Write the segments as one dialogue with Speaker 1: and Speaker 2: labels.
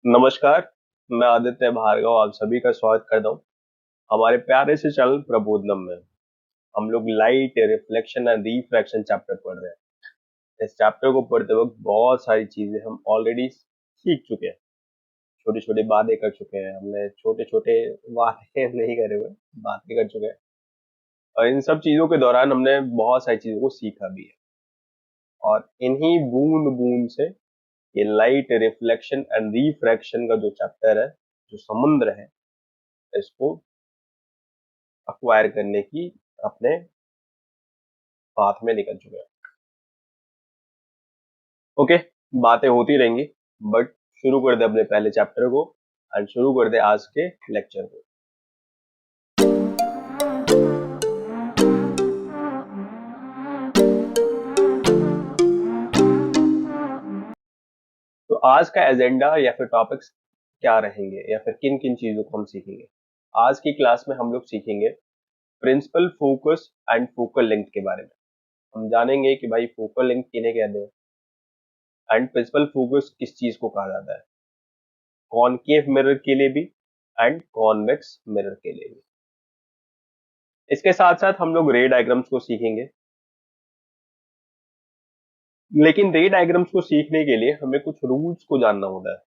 Speaker 1: नमस्कार। मैं आदित्य भार्गव आप सभी का स्वागत करता हूँ हमारे प्यारे से चैनल प्रबोधनम में। हम लोग light reflection and refraction chapter पढ़ रहे हैं। इस चैप्टर को पढ़ते वक्त बहुत सारी चीजें हम ऑलरेडी सीख चुके हैं, छोटी छोटी बातें कर चुके हैं, हमने छोटे छोटे वादे नहीं करे हुए, बातें कर चुके हैं। और इन सब चीजों के दौरान हमने बहुत सारी चीजों को सीखा भी है। और इन्हीं बूंद बूंद से ये लाइट रिफ्लेक्शन एंड रिफ्रैक्शन का जो चैप्टर है, जो समुद्र है, इसको अक्वायर करने की अपने पाथ में निकल चुके हैं। ओके, बातें होती रहेंगी, बट शुरू कर दे अपने पहले चैप्टर को एंड शुरू कर दे आज के लेक्चर को। तो आज का एजेंडा या फिर टॉपिक्स क्या रहेंगे या फिर किन किन चीजों को हम सीखेंगे। आज की क्लास में हम लोग सीखेंगे principal focus and focal length के बारे में। हम जानेंगे कि भाई फोकल लेंथ किन्हें कहते हैं एंड प्रिंसिपल फोकस किस चीज को कहा जाता है, कॉनकेव मिरर के लिए भी एंड कॉन्वेक्स मिरर के लिए भी। इसके साथ साथ हम लोग रे डायग्राम्स को सीखेंगे, लेकिन रे डायग्राम्स को सीखने के लिए हमें कुछ रूल्स को जानना होता है।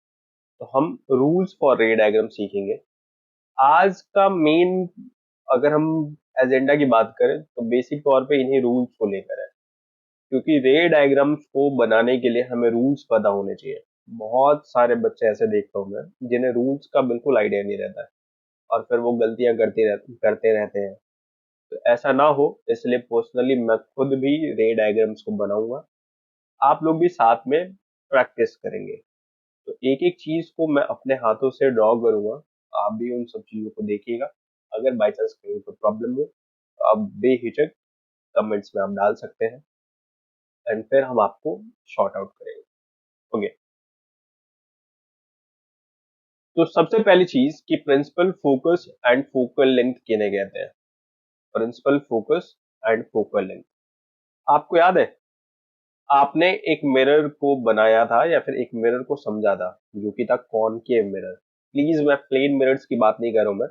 Speaker 1: तो हम रूल्स फॉर रे डायग्राम सीखेंगे। आज का मेन, अगर हम एजेंडा की बात करें तो बेसिक तौर पे इन्हीं रूल्स को लेकर है, क्योंकि रे डायग्राम्स को बनाने के लिए हमें रूल्स पता होने चाहिए। बहुत सारे बच्चे ऐसे देखता हूँ मैं जिन्हें रूल्स का बिल्कुल आइडिया नहीं रहता है और फिर वो गलतियां करते रहते हैं। तो ऐसा ना हो, इसलिए पर्सनली मैं खुद भी रे डायग्राम्स को बनाऊंगा, आप लोग भी साथ में प्रैक्टिस करेंगे। तो एक एक चीज को मैं अपने हाथों से ड्रॉ करूंगा, आप भी उन सब चीजों को देखिएगा। अगर बाई चांस कहीं कोई प्रॉब्लम हो तो आप बेहिचक कमेंट्स में आप डाल सकते हैं एंड फिर हम आपको शॉर्ट आउट करेंगे। ओके, तो सबसे पहली चीज कि principal focus and focal length किन्हें कहते हैं। Principal focus and focal length, आपको याद है आपने एक मिरर को बनाया था या फिर एक मिरर को समझा था जो कि था कॉनकेव मिरर। प्लीज, मैं प्लेन मिरर्स की बात नहीं कर रहा हूं, मैं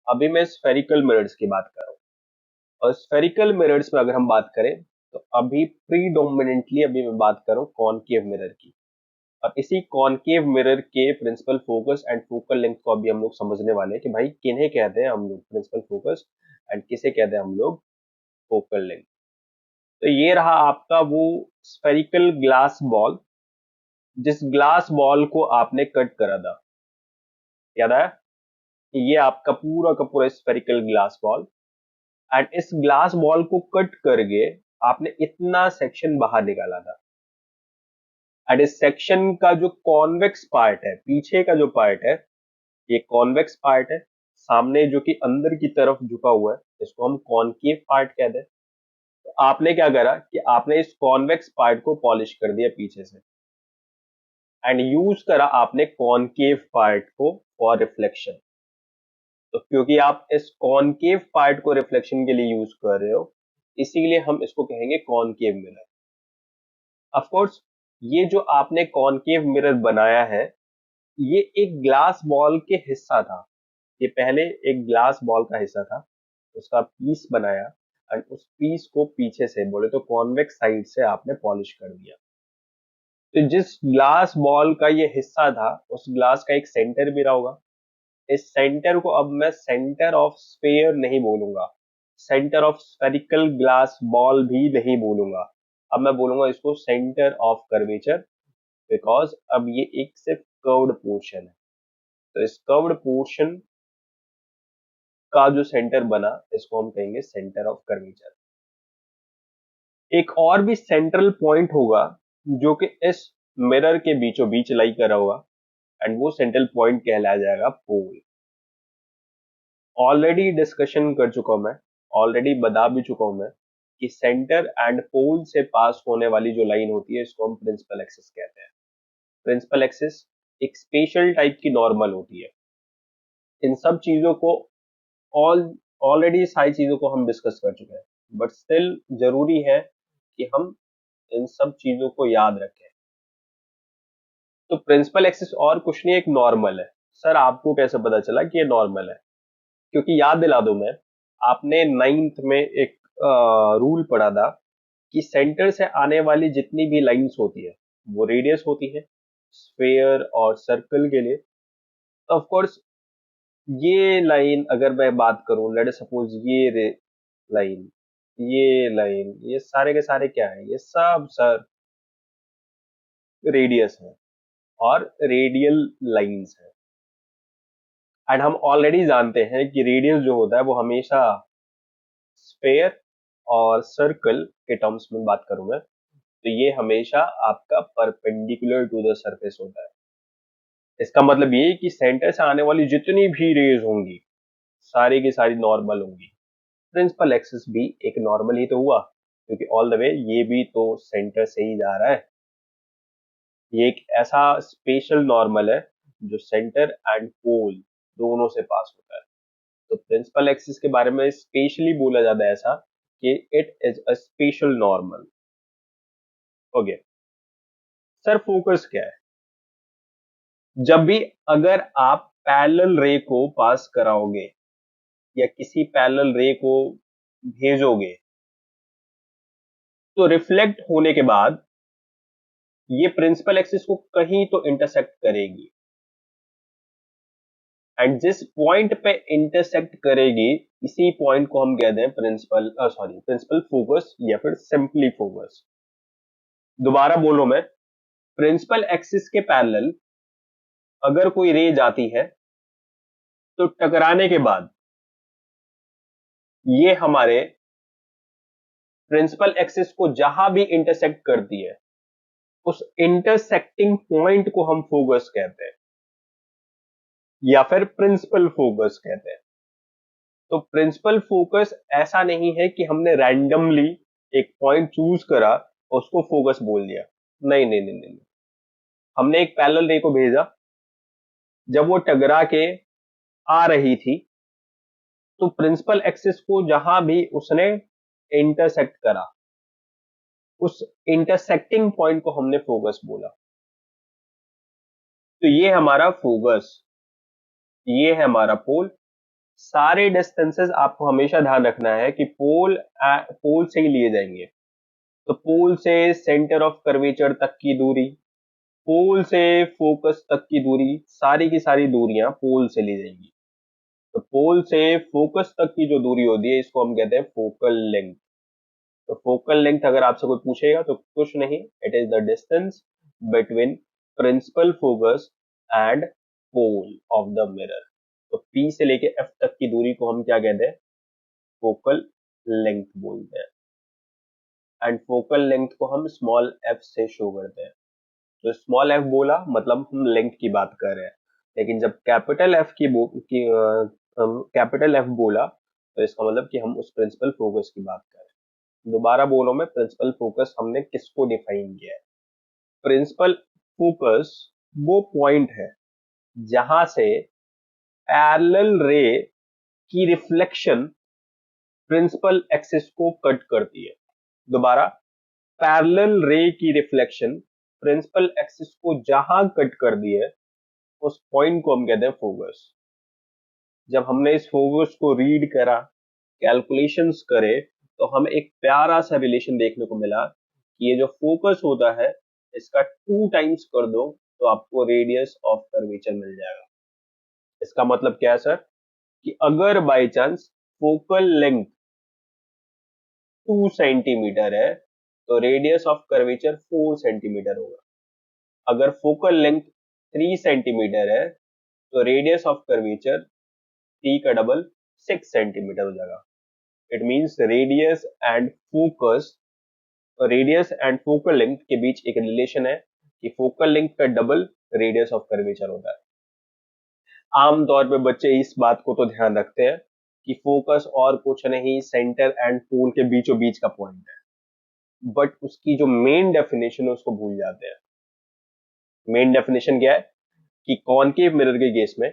Speaker 1: अभी मैं स्फेरिकल मिरर्स की बात कर रहा हूँ। और स्फेरिकल मिरर्स में अगर हम बात करें तो अभी प्रीडोमिनेंटली अभी मैं बात कर रहा हूँ कॉनकेव मिरर की। और इसी कॉनकेव मिरर के principal focus and focal length को अभी हम लोग समझने वाले हैं कि भाई किन्हें कहते हैं हम लोग प्रिंसिपल फोकस एंड किसे कहते हैं हम लोग फोकल लेंथ। तो ये रहा आपका वो स्फेरिकल ग्लास बॉल, जिस ग्लास बॉल को आपने कट करा था, याद आया? ये आपका पूरा का पूरा स्फेरिकल ग्लास बॉल, एंड इस ग्लास बॉल को कट करके आपने इतना सेक्शन बाहर निकाला था। एंड इस सेक्शन का जो कॉन्वेक्स पार्ट है, पीछे का जो पार्ट है, ये कॉन्वेक्स पार्ट है। सामने जो कि अंदर की तरफ झुका हुआ है, इसको हम कॉनकेव पार्ट कहते हैं। तो आपने क्या करा कि आपने इस कॉन्वेक्स पार्ट को पॉलिश कर दिया पीछे से एंड यूज करा आपने कॉनकेव पार्ट को फॉर रिफ्लेक्शन। तो क्योंकि आप इस कॉनकेव पार्ट को रिफ्लेक्शन के लिए यूज कर रहे हो, इसीलिए हम इसको कहेंगे कॉनकेव मिरर। ऑफ कोर्स, ये जो आपने कॉनकेव मिरर बनाया है, ये एक ग्लास बॉल के हिस्सा था। ये पहले एक ग्लास बॉल का हिस्सा था, उसका पीस बनाया एंड उस पीस को पीछे से बोले तो कॉन्वेक्स साइड से आपने पॉलिश कर दिया। तो जिस ग्लास बॉल का ये हिस्सा था, उस ग्लास का एक सेंटर भी रहा होगा। इस सेंटर को अब मैं सेंटर ऑफ स्फेयर नहीं बोलूंगा, centre of spherical glass ball भी नहीं बोलूंगा, अब मैं बोलूंगा इसको सेंटर ऑफ कर्वेचर, बिकॉज अब ये एक सिर्फ कर्व्ड पोर्शन है। तो इस कर्व्ड पोर्शन का जो सेंटर बना, इसको हम कहेंगे सेंटर ऑफ कर्वेचर। एक और भी सेंट्रल पॉइंट होगा जो कि इस मिरर के बीचों बीच लाई करा होगा, एंड वो सेंट्रल पॉइंट कहलाया जाएगा पोल। ऑलरेडी डिस्कशन कर चुका हूं मैं, ऑलरेडी बता भी चुका हूं मैं कि सेंटर एंड पोल से पास होने वाली जो लाइन होती है, इसको हम प्रिंसिपल एक्सिस कहते हैं। प्रिंसिपल एक्सिस एक स्पेशल टाइप की नॉर्मल होती है। इन सब चीजों को ऑल ऑलरेडी सारी चीजों को हम डिस्कस कर चुके हैं, बट स्टिल जरूरी है कि हम इन सब चीजों को याद रखें। तो प्रिंसिपल एक्सिस और कुछ नहीं, एक नॉर्मल है। सर आपको कैसे पता चला कि ये नॉर्मल है? क्योंकि याद दिला दूं मैं, आपने 9th में एक रूल पढ़ा था कि सेंटर से आने वाली जितनी भी लाइंस होती है वो रेडियस होती है, स्फेयर और सर्कल के लिए। ऑफ कोर्स ये लाइन अगर मैं बात करूं, लेट सपोज ये लाइन, ये सारे के सारे क्या है, ये सब सर रेडियस है और रेडियल लाइंस है। एंड हम ऑलरेडी जानते हैं कि रेडियस जो होता है वो हमेशा स्फेयर और सर्कल के टर्म्स में बात करूं मैं, तो ये हमेशा आपका परपेंडिकुलर टू द सरफेस होता है। इसका मतलब ये कि सेंटर से आने वाली जितनी भी रेज होंगी सारी की सारी नॉर्मल होंगी। प्रिंसिपल एक्सिस भी एक नॉर्मल ही तो हुआ, क्योंकि ऑल द वे ये भी तो सेंटर से ही जा रहा है। ये एक ऐसा स्पेशल नॉर्मल है जो सेंटर एंड पोल दोनों से पास होता है। तो प्रिंसिपल एक्सिस के बारे में स्पेशली बोला जाता है ऐसा कि it is a special normal. Okay sir, focus क्या है? जब भी अगर आप पैरेलल रे को पास कराओगे या किसी पैरेलल रे को भेजोगे, तो रिफ्लेक्ट होने के बाद ये प्रिंसिपल एक्सिस को कहीं तो इंटरसेक्ट करेगी, एंड जिस पॉइंट पे इंटरसेक्ट करेगी इसी पॉइंट को हम कहते हैं प्रिंसिपल फोकस या फिर सिंपली फोकस। दोबारा बोलो मैं, प्रिंसिपल एक्सिस के पैरेलल अगर कोई रे जाती है तो टकराने के बाद ये हमारे प्रिंसिपल एक्सिस को जहां भी इंटरसेक्ट करती है उस इंटरसेक्टिंग पॉइंट को हम फोकस कहते हैं या फिर प्रिंसिपल फोकस कहते हैं। तो प्रिंसिपल फोकस ऐसा नहीं है कि हमने रैंडमली एक पॉइंट चूज करा और उसको फोकस बोल दिया। नहीं नहीं नहीं नहीं, हमने एक पैरेलल रे को भेजा, जब वो टकरा के आ रही थी तो प्रिंसिपल एक्सिस को जहां भी उसने इंटरसेक्ट करा उस इंटरसेक्टिंग पॉइंट को हमने फोकस बोला। तो ये हमारा फोकस, ये है हमारा पोल। सारे डिस्टेंसेस आपको हमेशा ध्यान रखना है कि पोल से ही लिए जाएंगे। तो पोल से सेंटर ऑफ कर्वेचर तक की दूरी, पोल से फोकस तक की दूरी, सारी की सारी दूरियां पोल से ली जाएंगी। तो पोल से फोकस तक की जो दूरी होती है इसको हम कहते हैं फोकल लेंथ। तो फोकल लेंथ अगर आपसे कोई पूछेगा तो कुछ नहीं, it is the distance between principal focus and pole of the mirror. तो P से लेके F तक की दूरी को हम क्या कहते हैं? फोकल लेंथ बोलते हैं। एंड फोकल लेंथ को हम स्मॉल f से शो करते हैं। तो स्मॉल f बोला मतलब हम लेंथ की बात कर रहे हैं, लेकिन जब कैपिटल F बोला तो इसका मतलब कि हम उस प्रिंसिपल फोकस की बात कर रहे हैं। दोबारा बोलो मैं, प्रिंसिपल फोकस हमने किसको डिफाइन किया है? प्रिंसिपल फोकस वो पॉइंट है जहां से पैरेलल रे की रिफ्लेक्शन प्रिंसिपल एक्सिस को कट करती है। दोबारा, पैरेलल रे की रिफ्लेक्शन प्रिंसिपल एक्सिस को जहां कट कर दी है उस पॉइंट को हम कहते हैं फोकस। जब हमने इस फोकस को रीड करा, कैलकुलेशंस करे, तो हमें एक प्यारा सा रिलेशन देखने को मिला कि ये जो फोकस होता है इसका 2 टाइम्स कर दो तो आपको रेडियस ऑफ कर्वेचर मिल जाएगा। इसका मतलब क्या है सर? कि अगर by chance focal length 2 centimetre है तो रेडियस ऑफ कर्वेचर 4 सेंटीमीटर होगा। अगर फोकल लेंथ 3 सेंटीमीटर है तो रेडियस ऑफ कर्वेचर 3 का डबल 6 सेंटीमीटर हो जाएगा। It means radius and focal length के बीच एक रिलेशन है कि फोकल लेंथ का डबल रेडियस ऑफ कर्वेचर होता है। आमतौर पे बच्चे इस बात को तो ध्यान रखते हैं कि फोकस और कुछ नहीं, सेंटर एंड पोल के बीचों बीच का पॉइंट है, बट उसकी जो मेन डेफिनेशन है उसको भूल जाते हैं। मेन डेफिनेशन क्या है कि कॉनकेव मिरर के केस में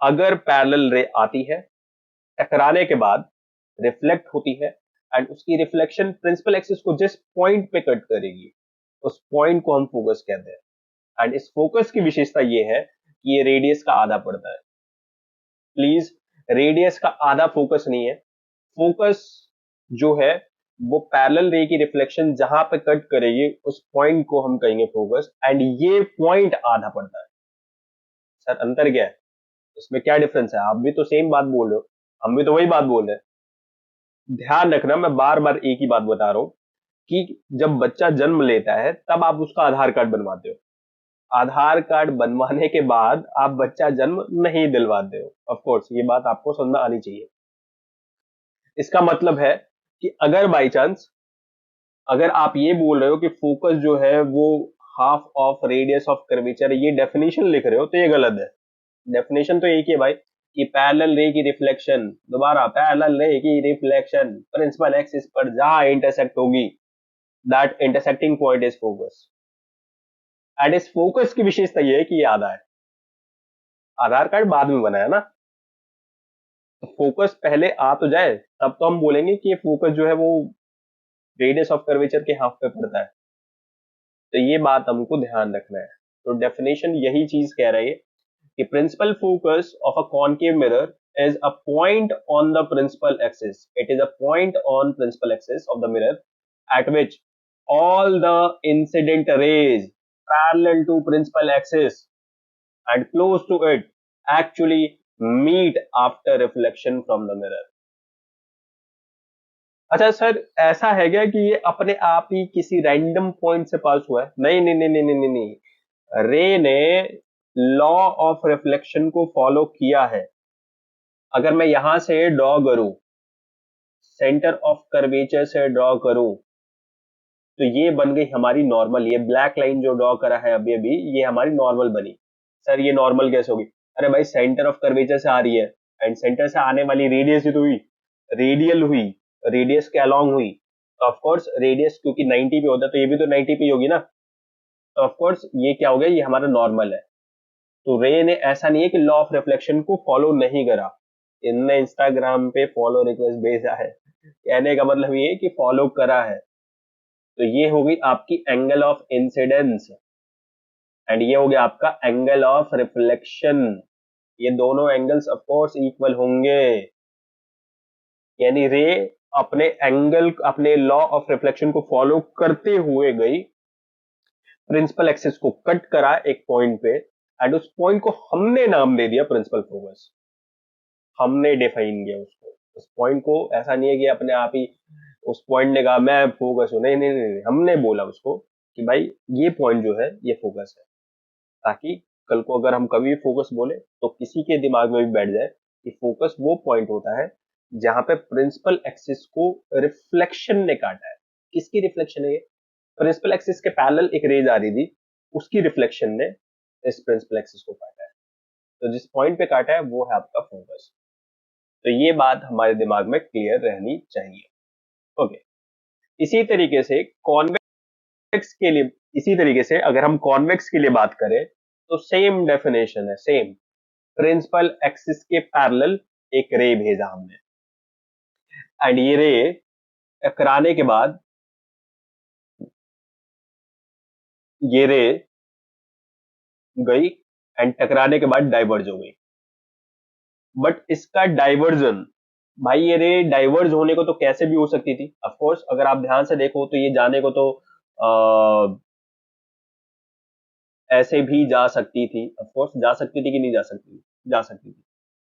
Speaker 1: अगर पैरेलल रे आती है, टकराने के बाद रिफ्लेक्ट होती है एंड उसकी रिफ्लेक्शन प्रिंसिपल एक्सिस को जिस पॉइंट पे कट करेगी उस पॉइंट को हम फोकस कहते हैं। एंड इस फोकस की विशेषता ये है कि ये रेडियस का आधा पड़ता है। प्लीज, रेडियस का आधा फोकस नहीं है। फोकस जो है वो पैरेलल रे की रिफ्लेक्शन जहां पे कट करेगी उस पॉइंट को हम कहेंगे फोकस, एंड ये पॉइंट आधा पड़ता है। सर अंतर क्या है इसमें, क्या डिफरेंस है? आप भी तो सेम बात बोल रहे हो, हम भी तो वही बात बोल रहे हैं। ध्यान रखना, मैं बार बार एक ही बात बता रहा हूं कि जब बच्चा जन्म लेता है तब आप उसका आधार कार्ड बनवाते हो। आधार कार्ड बनवाने के बाद आप बच्चा जन्म नहीं दिलवाते हो। ऑफ कोर्स ये बात आपको समझ में आनी चाहिए। इसका मतलब है कि अगर बाई चांस अगर आप ये बोल रहे हो कि फोकस जो है वो half of radius of curvature, ये डेफिनेशन लिख रहे हो तो ये गलत है। डेफिनेशन तो एक ही है भाई कि पैरेलल रे की रिफ्लेक्शन, दोबारा पैरेलल रे की रिफ्लेक्शन प्रिंसिपल एक्सिस पर जहां इंटरसेक्ट होगी, that intersecting point is focus. And इस फोकस की विशेषता ये है कि ये आधा है। आधार कार्ड बाद में बना है ना, तो फोकस पहले आ तो जाए तब तो हम बोलेंगे कि ये फोकस जो है वो रेडियस ऑफ कर्वेचर के हाफ पे पड़ता है। तो ये बात हमको ध्यान रखना है। तो डेफिनेशन यही चीज कह रही है कि principal focus of a concave mirror is a point on the principal axis. It is a point on principal axis of the mirror at which all the incident rays parallel to principal axis and close to it actually meet after reflection from the mirror. अच्छा sir, ऐसा है क्या कि ये अपने आप ही किसी random point से पास हुआ है? नहीं नहीं नहीं नहीं नहीं नहीं, नहीं। रे ने लॉ ऑफ रिफ्लेक्शन को फॉलो किया है। अगर मैं यहां से ड्रॉ करूं, सेंटर ऑफ कर्वेचर से ड्रॉ करूं, तो ये बन गई हमारी नॉर्मल। ये ब्लैक लाइन जो ड्रॉ करा है अभी अभी, ये हमारी नॉर्मल बनी। सर ये नॉर्मल कैसे होगी? अरे भाई सेंटर ऑफ कर्वेचर से आ रही है, एंड सेंटर से आने वाली रेडियस ही तो हुई, रेडियल हुई, रेडियस के अलॉन्ग हुई। तो ऑफ कोर्स रेडियस क्योंकि 90 पे होता है तो ये भी तो 90 पे होगी ना। तो ऑफ कोर्स ये क्या हो गया, ये हमारा नॉर्मल है। तो रे ने ऐसा नहीं है कि लॉ ऑफ रिफ्लेक्शन को फॉलो नहीं करा, इनने इंस्टाग्राम पे फॉलो रिक्वेस्ट भेजा है। कहने का मतलब ये है कि फॉलो करा है। तो ये हो गई आपकी एंगल ऑफ इंसिडेंस, एंड ये हो गया आपका एंगल ऑफ रिफ्लेक्शन। ये दोनों एंगल्स ऑफ कोर्स इक्वल होंगे, यानी रे अपने एंगल, अपने लॉ ऑफ रिफ्लेक्शन को फॉलो करते हुए गई, प्रिंसिपल एक्सिस को कट करा एक पॉइंट पे, एंड उस पॉइंट को हमने नाम दे दिया प्रिंसिपल फोकस। हमने डिफाइन किया उसको, उस पॉइंट को। ऐसा नहीं है कि अपने आप ही उस पॉइंट ने कहा मैं फोकस हूं, नहीं नहीं नहीं नहीं, हमने बोला उसको कि भाई ये पॉइंट जो है ये फोकस है, ताकि कल को अगर हम कभी भी फोकस बोले तो किसी के दिमाग में भी बैठ जाए कि फोकस वो पॉइंट होता है जहां पे प्रिंसिपल एक्सिस को रिफ्लेक्शन ने काटा है। किसकी रिफ्लेक्शन है ये? प्रिंसिपल एक्सिस के पैरेलल एक रेज आ रही थी, उसकी रिफ्लेक्शन ने इस प्रिंसिपल एक्सिस को काटा है। तो जिस पॉइंट पे काटा है वो है आपका फोकस। तो ये बात हमारे दिमाग में क्लियर रहनी चाहिए। ओके। इसी तरीके से कॉन्वेक्स के लिए, इसी तरीके से अगर हम कॉन्वेक्स के लिए बात करें तो सेम डेफिनेशन है, सेम। प्रिंसिपल एक्सिस के पैरेलल एक रे भेजा हमने, एंड ये रे टकराने के बाद, ये रे गई एंड टकराने के बाद डाइवर्ज हो गई। बट इसका डाइवर्जन, भाई ये रे डाइवर्ज होने को तो कैसे भी हो सकती थी। ऑफ कोर्स अगर आप ध्यान से देखो तो ये जाने को तो ऐसे भी जा सकती थी। ऑफ कोर्स जा सकती थी कि नहीं जा सकती थी? जा सकती थी।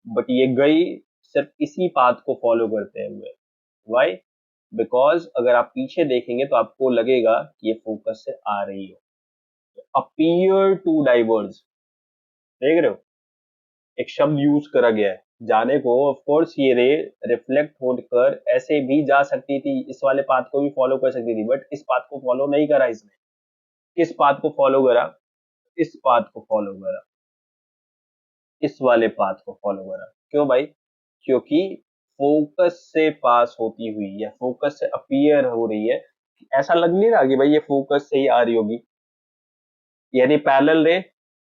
Speaker 1: बट ये गई सिर्फ इसी पाथ को फॉलो करते हुए। वाई? बिकॉज अगर आप पीछे देखेंगे तो आपको लगेगा कि ये फोकस से आ रही हो। अपीयर टू डाइवर्ज, देख रहे हो, एक शब्द यूज करा गया है जाने को। ऑफ कोर्स ये रे रिफ्लेक्ट होकर ऐसे भी जा सकती थी, इस वाले पाथ को भी फॉलो कर सकती थी, बट इस पाथ को फॉलो नहीं करा इसने। किस पाथ को फॉलो करा? इस पाथ को फॉलो करा, इस वाले पाथ को फॉलो करा। क्यों भाई? क्योंकि फोकस से पास होती हुई या फोकस से अपीयर हो रही है, ऐसा लग नहीं रहा कि भाई ये फोकस से ही आ रही होगी। यानी पैरेलल रे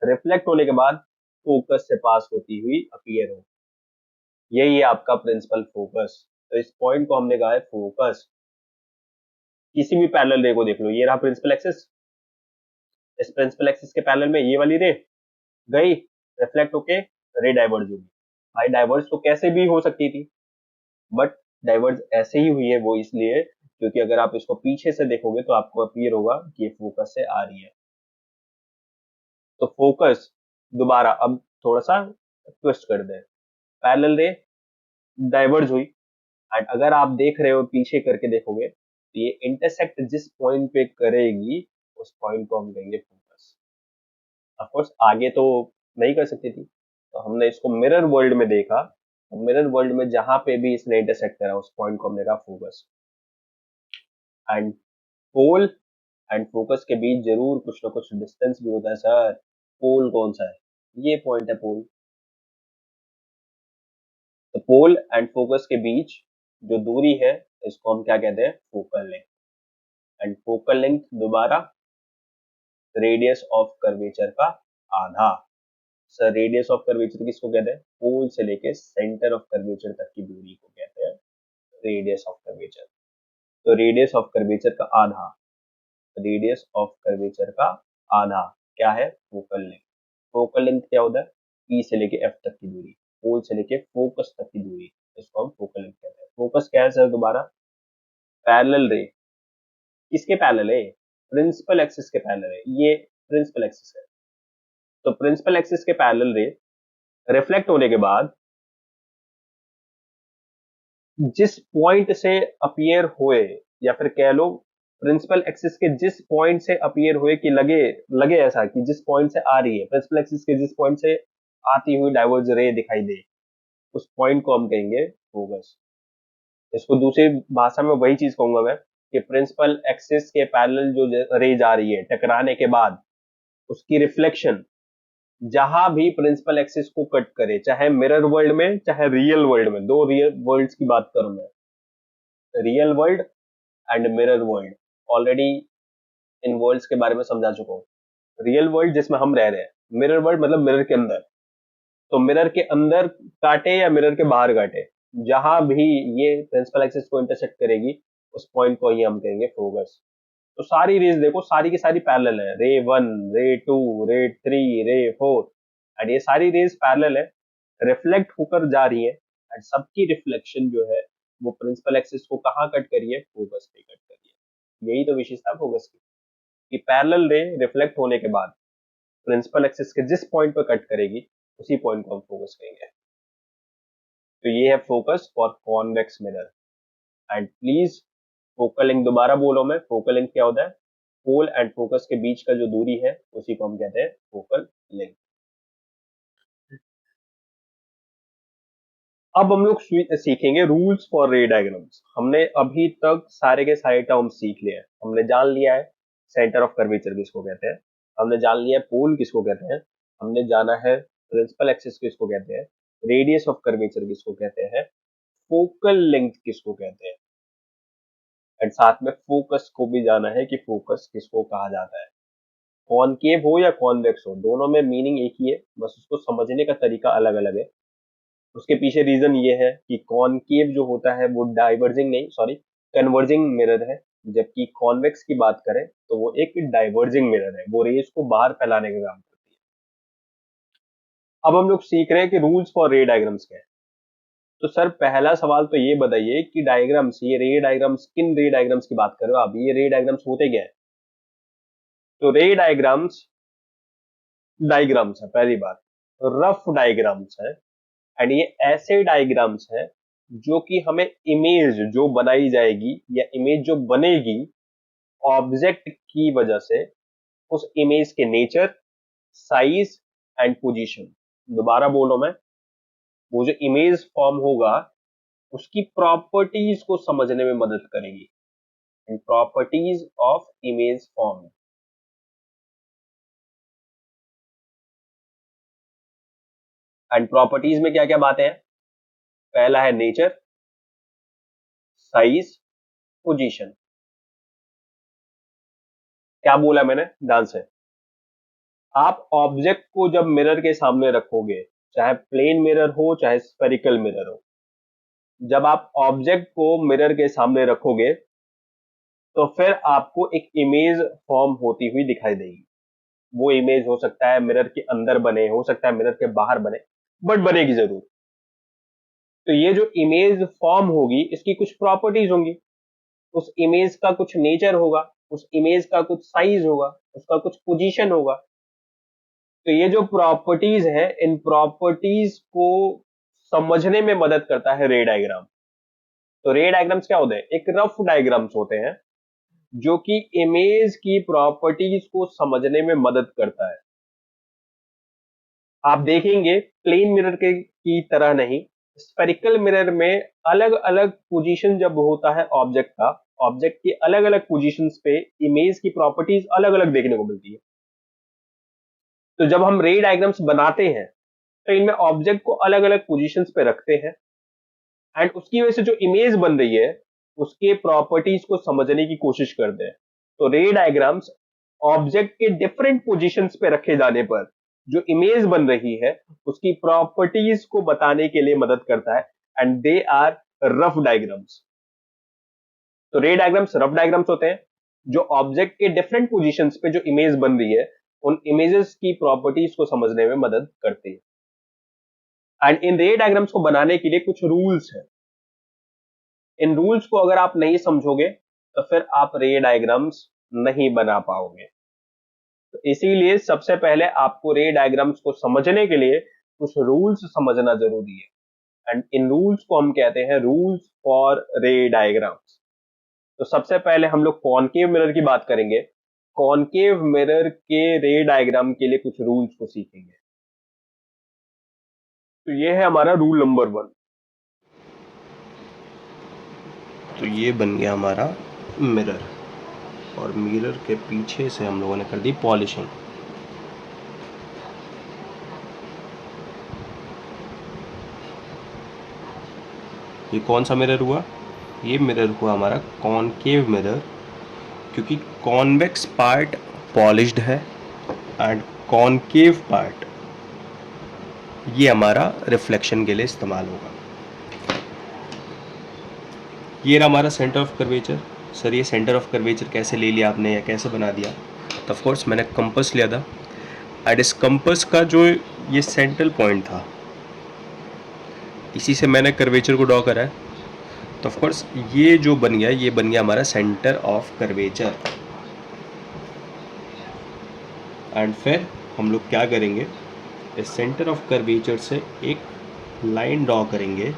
Speaker 1: रिफ्लेक्ट होने के बाद फोकस से पास होती हुई अपीयर हो, यही है आपका प्रिंसिपल फोकस। तो इस पॉइंट को हमने कहा है फोकस। किसी भी पैरेलल रे को देख लो, ये रहा प्रिंसिपल एक्सिस, इस प्रिंसिपल एक्सिस के पैरेलल में ये वाली रे गई, रिफ्लेक्ट होके रे डाइवर्ज होगी। भाई डाइवर्ज तो कैसे भी हो सकती थी, बट डाइवर्ज ऐसे ही हुई है वो इसलिए क्योंकि अगर आप इसको पीछे से देखोगे तो आपको अपीयर होगा कि ये फोकस से आ रही है। तो फोकस दोबारा अब थोड़ा सा ट्विस्ट कर दे, पैरेलल रे डाइवर्ज हुई, एंड अगर आप देख रहे हो पीछे करके देखोगे तो ये इंटरसेक्ट जिस पॉइंट पे करेगी उस पॉइंट को हम कहेंगे फोकस। ऑफ कोर्स आगे तो नहीं कर सकती थी, तो हमने इसको मिरर वर्ल्ड में देखा, मिरर वर्ल्ड में जहां पे भी इसने इंटरसेक्ट करा उस पॉइंट को हमने कहा focus. And pole and focus के बीच जरूर कुछ ना कुछ डिस्टेंस भी होता है सर। पोल कौन सा है? ये पॉइंट है पोल। तो पोल एंड फोकस के बीच जो दूरी है इसको हम क्या कहते हैं? Focal length. And focal length दोबारा रेडियस ऑफ कर्वेचर का आधा। सर रेडियस ऑफ कर्वेचर किसको कहते हैं? पोल से लेके सेंटर ऑफ कर्वेचर तक की दूरी को कहते हैं रेडियस ऑफ कर्वेचर। तो रेडियस ऑफ कर्वेचर का आधा, रेडियस ऑफ कर्वेचर का आधा क्या है? Focal length. फोकल लेंथ क्या होता है? पी से लेके एफ तक की दूरी, पोल से लेके फोकस तक की दूरी, इसको हम फोकल लेंथ कहते हैं। फोकस क्या है सर? दोबारा पैरेलल रे। किसके पैरेलल है? प्रिंसिपल एक्सिस के पैरेलल है। ये प्रिंसिपल एक्सिस है, तो प्रिंसिपल एक्सिस के पैरेलल रे रिफ्लेक्ट होने के बाद जिस पॉइंट से अपीयर हुए, या फिर कह लो प्रिंसिपल एक्सिस के जिस पॉइंट से अपीयर हुए कि लगे लगे ऐसा कि जिस पॉइंट से आ रही है, प्रिंसिपल एक्सिस के जिस पॉइंट से आती हुई डाइवर्ज रे दिखाई दे, उस पॉइंट को हम कहेंगे फोकस। इसको दूसरी भाषा में वही चीज कहूंगा मैं कि प्रिंसिपल एक्सिस के पैरेलल जो रे जा रही है टकराने के बाद उसकी रिफ्लेक्शन जहां भी प्रिंसिपल एक्सिस को कट करे, चाहे मिरर वर्ल्ड में चाहे रियल वर्ल्ड में, दो रियल वर्ल्ड्स की बात करूं मैं, real world and mirror world. Already इन वर्ल्ड्स के बारे में समझा चुका हूँ। रियल वर्ल्ड जिसमें हम रह रहे हैं, मिरर वर्ल्ड मतलब मिरर के अंदर। तो मिरर के अंदर काटे या मिरर के बाहर काटे, जहां भी ये प्रिंसिपल एक्सिस को इंटरसेक्ट करेगी उस पॉइंट को ही हम कहेंगे फोकस। तो सारी रेज देखो, सारी की सारी पैरेलल है, रे 1 रे 2 रे 3 रे 4, एंड ये सारी रेज पैरेलल है, रिफ्लेक्ट होकर जा रही है, एंड सबकी रिफ्लेक्शन जो है वो प्रिंसिपल एक्सिस को कहाँ कट करी है? फोकस पे कट करी है। यही तो विशेषता है फोकस की कि पैरेलल रे रिफ्लेक्ट होने के बाद प्रिंसिपल एक्सिस के जिस पॉइंट पर कट करेगी उसी पॉइंट को हम फोकस कहेंगे। तो ये है focus for convex mirror. And please focal length दोबारा बोलो, मैं फोकल लेंथ क्या होता है? पोल एंड फोकस के बीच का जो दूरी है उसी को हम कहते हैं फोकल लेंथ। अब हम लोग सीखेंगे रूल्स फॉर रे डायग्राम्स। हमने अभी तक सारे के सारे टर्म्स सीख लिए हैं। हमने जान लिया है सेंटर ऑफ कर्वेचर किसको कहते हैं, हमने जान लिया है पोल किसको कहते हैं, हमने जाना है प्रिंसिपल एक्सिस किसको कहते हैं, रेडियस ऑफ कर्वेचर किसको कहते हैं, फोकल लेंथ किसको कहते हैं, एंड साथ में फोकस को भी जाना है कि फोकस किसको कहा जाता है। कॉनकेव हो या कॉन्वेक्स हो, दोनों में मीनिंग एक ही है, बस उसको समझने का तरीका अलग अलग है। उसके पीछे रीजन ये है कि कॉनकेव जो होता है वो डाइवर्जिंग नहीं, सॉरी, कन्वर्जिंग मिरर है, जबकि कॉन्वेक्स की बात करें तो वो एक डाइवर्जिंग मिरर है, वो रेज को बाहर फैलाने का काम करती है। अब हम लोग सीख रहे हैं कि रूल्स फॉर रे डायग्राम्स क्या है। तो सर पहला सवाल तो ये बताइए कि डायग्राम्स, ये रे डायग्राम्स किन रे डायग्राम्स की बात कर रहे हो आप? ये रे डायग्राम्स होते क्या है? तो रे डायग्राम्स डायग्राम्स है, पहली बात रफ डायग्राम्स है, एंड ये ऐसे डायग्राम्स है जो कि हमें इमेज जो बनाई जाएगी या इमेज जो बनेगी ऑब्जेक्ट की वजह से, उस इमेज के नेचर, साइज एंड पोजीशन। दोबारा बोलो मैं, वो जो इमेज फॉर्म होगा उसकी प्रॉपर्टीज को समझने में मदद करेगी, and properties of image form. And properties में क्या क्या बातें हैं? पहला है नेचर, साइज, पोजीशन। क्या बोला मैंने? ध्यान से, आप ऑब्जेक्ट को जब मिरर के सामने रखोगे, चाहे प्लेन मिरर हो चाहे स्फेरिकल मिरर हो, जब आप ऑब्जेक्ट को मिरर के सामने रखोगे तो फिर आपको एक इमेज फॉर्म होती हुई दिखाई देगी। वो इमेज हो सकता है मिरर के अंदर बने, हो सकता है मिरर के बाहर बने, बट बनेगी जरूर। तो ये जो इमेज फॉर्म होगी इसकी कुछ प्रॉपर्टीज होंगी, उस इमेज का कुछ नेचर होगा, उस इमेज का कुछ साइज होगा, उसका कुछ पोजीशन होगा। तो ये जो प्रॉपर्टीज है, इन प्रॉपर्टीज को समझने में मदद करता है रे डायग्राम। तो रे डायग्राम्स क्या होते हैं? एक रफ डायग्राम्स होते हैं जो कि इमेज की प्रॉपर्टीज को समझने में मदद करता है। आप देखेंगे प्लेन मिरर के की तरह नहीं, स्फेरिकल मिरर में अलग अलग पोजीशन जब होता है ऑब्जेक्ट का, ऑब्जेक्ट की अलग अलग पोजीशंस पे इमेज की प्रॉपर्टीज अलग अलग देखने को मिलती है। तो जब हम रे डायग्राम्स बनाते हैं तो इनमें ऑब्जेक्ट को अलग अलग पोजीशंस पे रखते हैं एंड उसकी वजह से जो इमेज बन रही है उसके प्रॉपर्टीज को समझने की कोशिश करते हैं। तो रे डायग्राम्स ऑब्जेक्ट के डिफरेंट पोजीशंस पे रखे जाने पर जो इमेज बन रही है उसकी प्रॉपर्टीज को बताने के लिए मदद करता है and they are rough diagrams. तो रे डायग्राम्स रफ डायग्राम्स होते हैं जो ऑब्जेक्ट के डिफरेंट पोजीशंस पे जो इमेज बन रही है उन इमेजेस की प्रॉपर्टीज को समझने में मदद करती है। एंड इन रे डायग्राम्स को बनाने के लिए कुछ रूल्स हैं। इन रूल्स को अगर आप नहीं समझोगे तो फिर आप रे डायग्राम्स नहीं बना पाओगे। तो इसीलिए सबसे पहले आपको रे डायग्राम्स को समझने के लिए कुछ रूल्स समझना जरूरी है एंड इन रूल्स को हम कहते हैं रूल्स फॉर रे डायग्राम्स। तो सबसे पहले हम लोग कॉनकेव मिरर की बात करेंगे। कॉनकेव मिरर के रे डायग्राम के लिए कुछ रूल्स को सीखेंगे। तो ये है हमारा रूल नंबर 1।
Speaker 2: तो ये बन गया हमारा मिरर और मिरर के पीछे से हम लोगों ने कर दी पॉलिशिंग। ये कौन सा मिरर हुआ? ये मिरर हुआ हमारा कॉनकेव मिरर, क्योंकि कॉन्वेक्स पार्ट पॉलिश्ड है एंड कॉनकेव पार्ट ये हमारा रिफ्लेक्शन के लिए इस्तेमाल होगा। ये रहा हमारा सेंटर ऑफ कर्वेचर। सर ये सेंटर ऑफ कर्वेचर कैसे ले लिया आपने या कैसे बना दिया? तो ऑफ कोर्स मैंने कंपास लिया था एंड इस कंपास का जो ये सेंट्रल पॉइंट था इसी से मैंने कर्वेचर को ड्रॉ करा है। तो ऑफ कोर्स ये जो बन गया ये बन गया हमारा सेंटर ऑफ कर्वेचर। एंड फिर हम लोग क्या करेंगे, इस सेंटर ऑफ कर्वेचर से एक लाइन ड्रॉ करेंगे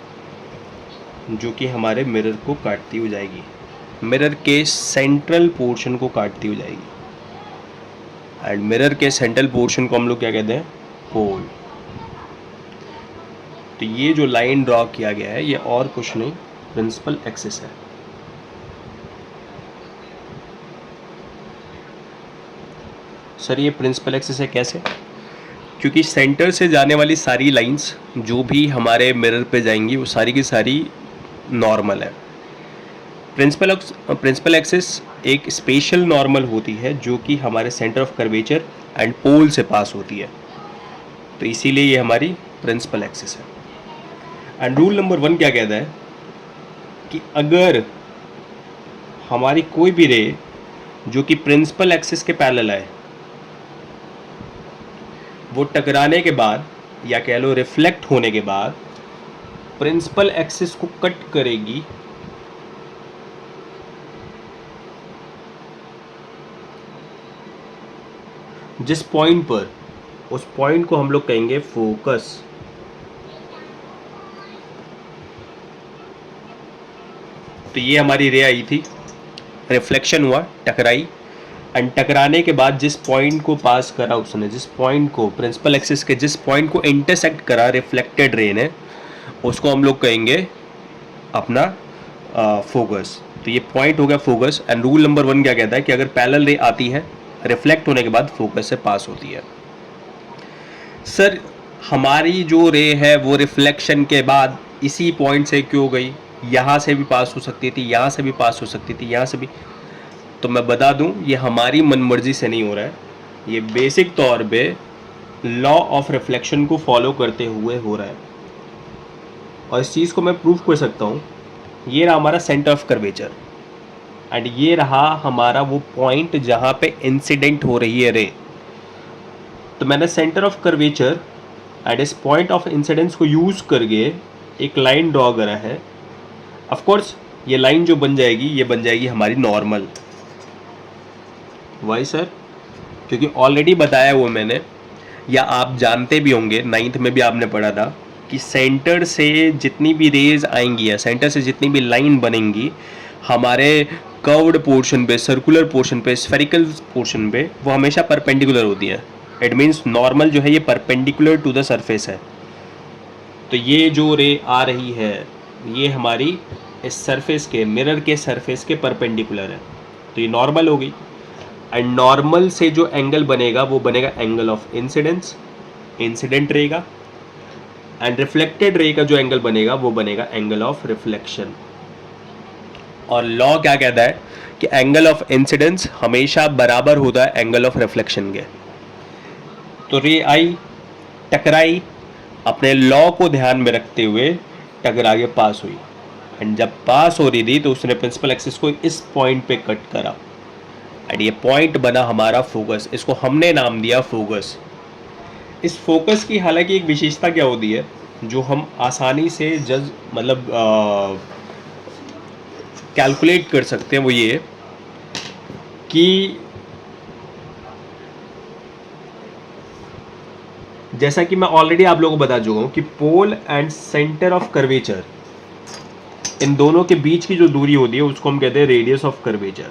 Speaker 2: जो कि हमारे मिरर को काटती हो जाएगी, मिरर के सेंट्रल पोर्शन को काटती हो जाएगी। एंड मिरर के सेंट्रल पोर्शन को हम लोग क्या कहते हैं? पोल। तो ये जो लाइन ड्रॉ किया गया है ये और कुछ नहीं, प्रिंसिपल एक्सिस है। सर ये प्रिंसिपल एक्सिस है कैसे? क्योंकि सेंटर से जाने वाली सारी लाइंस जो भी हमारे मिरर पे जाएंगी वो सारी की सारी नॉर्मल है। प्रिंसिपल एक्सिस एक स्पेशल नॉर्मल होती है जो कि हमारे centre of curvature and pole से पास होती है, तो इसीलिए ये हमारी प्रिंसिपल एक्सिस है। एंड रूल नंबर 1 क्या कहता है कि अगर हमारी कोई भी रे जो कि प्रिंसिपल एक्सिस के पैरेलल है वो टकराने के बाद या कह लो रिफ्लेक्ट होने के बाद प्रिंसिपल एक्सिस को कट करेगी जिस पॉइंट पर, उस पॉइंट को हम लोग कहेंगे फोकस। तो ये हमारी रे आई थी, रिफ्लेक्शन हुआ, टकराई एंड टकराने के बाद जिस पॉइंट को पास करा उसने, जिस पॉइंट को प्रिंसिपल एक्सिस के जिस पॉइंट को इंटरसेक्ट करा रिफ्लेक्टेड रे ने, उसको हम लोग कहेंगे अपना फोकस। तो ये पॉइंट हो गया फोकस। एंड रूल नंबर 1 क्या कहता है कि अगर पैरेलल रे आती है रिफ्लेक्ट होने के बाद फोकस से पास होती है। सर हमारी जो रे है वो रिफ्लेक्शन के बाद इसी पॉइंट से क्यों गई? यहाँ से भी पास हो सकती थी, यहाँ से भी पास हो सकती थी, यहाँ से भी। तो मैं बता दूं ये हमारी मनमर्जी से नहीं हो रहा है, ये बेसिक तौर पे लॉ ऑफ रिफ्लेक्शन को फॉलो करते हुए हो रहा है। और इस चीज़ को मैं प्रूफ कर सकता हूँ। ये रहा हमारा सेंटर ऑफ कर्वेचर एंड ये रहा हमारा वो पॉइंट जहाँ पे इंसिडेंट हो रही है रे। तो मैंने सेंटर ऑफ कर्वेचर एट इस पॉइंट ऑफ इंसिडेंस को यूज़ करके एक लाइन ड्रॉ करा है। ऑफ कोर्स ये लाइन जो बन जाएगी ये बन जाएगी हमारी नॉर्मल। Why sir? क्योंकि ऑलरेडी बताया वो मैंने, या आप जानते भी होंगे, 9th में भी आपने पढ़ा था कि सेंटर से जितनी भी रेज आएंगी या सेंटर से जितनी भी लाइन बनेंगी हमारे कर्व्ड पोर्शन पे, सर्कुलर पोर्शन पे, स्फेरिकल पोर्शन पे, वो हमेशा परपेंडिकुलर होती है। इट मीन्स नॉर्मल जो है ये परपेंडिकुलर टू द सरफेस है। तो ये जो रे आ रही है ये हमारी इस सरफेस के, मिरर के सरफेस के परपेंडिकुलर है, तो ये नॉर्मल हो गई। एंड नॉर्मल से जो एंगल बनेगा वो बनेगा angle of incidence, incident ray का। एंड रिफ्लेक्टेड रे का जो एंगल बनेगा वो बनेगा एंगल ऑफ रिफ्लेक्शन। और लॉ क्या कहता है कि एंगल ऑफ इंसिडेंस हमेशा बराबर होता है एंगल ऑफ रिफ्लेक्शन के। तो रे आई, टकराई, अपने लॉ को ध्यान में रखते हुए टकरा के पास हुई। एंड जब पास हो रही थी तो उसने प्रिंसिपल एक्सिस को इस पॉइंट पे कट करा एंड ये पॉइंट बना हमारा फोकस। इसको हमने नाम दिया फोकस। इस फोकस की हालांकि एक विशेषता क्या होती है जो हम आसानी से कैलकुलेट कर सकते हैं, वो ये कि जैसा कि मैं ऑलरेडी आप लोगों को बता चुका हूं कि pole and centre of curvature, इन दोनों के बीच की जो दूरी होती है उसको हम कहते हैं रेडियस ऑफ कर्वेचर।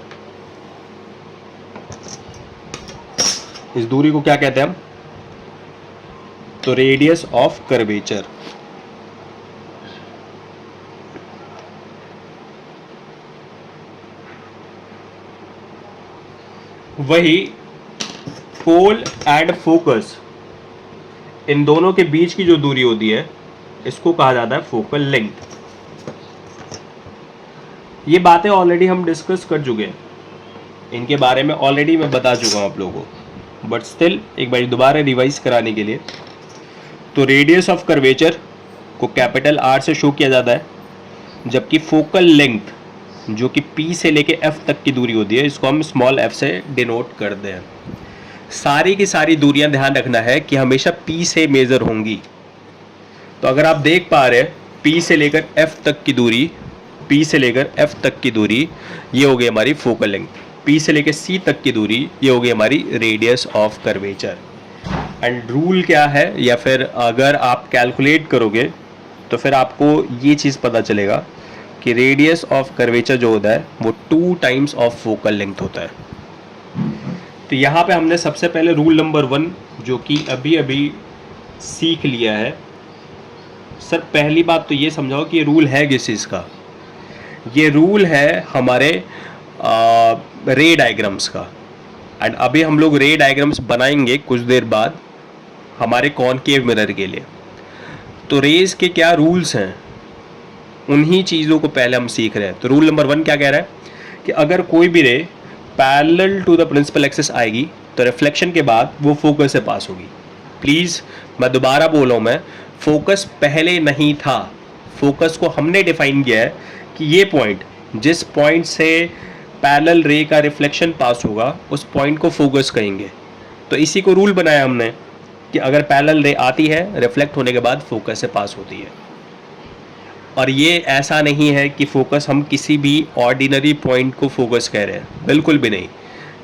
Speaker 2: इस दूरी को क्या कहते हैं हम? तो रेडियस ऑफ कर्वेचर। वही पोल एंड फोकस, इन दोनों के बीच की जो दूरी होती है इसको कहा जाता है फोकल लेंथ। ये बातें ऑलरेडी हम डिस्कस कर चुके हैं, इनके बारे में ऑलरेडी मैं बता चुका हूं आप लोगों को, बट स्टिल एक बार दोबारा रिवाइज कराने के लिए। तो रेडियस ऑफ कर्वेचर को कैपिटल आर से शो किया जाता है, जबकि फोकल लेंथ जो कि पी से लेके एफ तक की दूरी होती है इसको हम स्मॉल एफ से डिनोट करते हैं। सारी की सारी दूरियां ध्यान रखना है कि हमेशा पी से मेजर होंगी। तो अगर आप देख पा रहे हैं पी से लेकर एफ तक की दूरी, पी से लेकर एफ तक की दूरी ये हो गई हमारी फोकल लेंथ। पी से लेकर सी तक की दूरी ये हो गई हमारी radius of curvature. And rule क्या है, या फिर अगर आप कैलकुलेट करोगे तो फिर आपको ये चीज़ पता चलेगा कि रेडियस ऑफ कर्वेचर जो होता है वो 2 टाइम्स ऑफ फोकल लेंथ होता है। तो यहाँ पे हमने सबसे पहले रूल नंबर 1 जो कि अभी अभी सीख लिया है। सर पहली बात तो ये समझाओ कि ये रूल है किस चीज़ का? ये रूल है हमारे रे डायग्राम्स का। एंड अभी हम लोग रे डायग्राम्स बनाएंगे कुछ देर बाद हमारे कॉनकेव मिरर के लिए। तो रेज के क्या रूल्स हैं उन्हीं चीज़ों को पहले हम सीख रहे हैं। तो रूल नंबर 1 क्या कह रहा है कि अगर कोई भी ray parallel to the principal axis आएगी तो रिफ्लेक्शन के बाद वो फोकस से पास होगी। प्लीज़ मैं दोबारा बोल रहा हूँ, मैं फोकस पहले नहीं था। फोकस को हमने डिफाइन किया है कि ये पॉइंट, जिस पॉइंट से पैरेलल रे का रिफ्लेक्शन पास होगा उस पॉइंट को फोकस कहेंगे। तो इसी को रूल बनाया हमने कि अगर पैरेलल रे आती है रिफ्लेक्ट होने के बाद फोकस से पास होती है। और ये ऐसा नहीं है कि फोकस हम किसी भी ऑर्डिनरी पॉइंट को फोकस कह रहे हैं, बिल्कुल भी नहीं।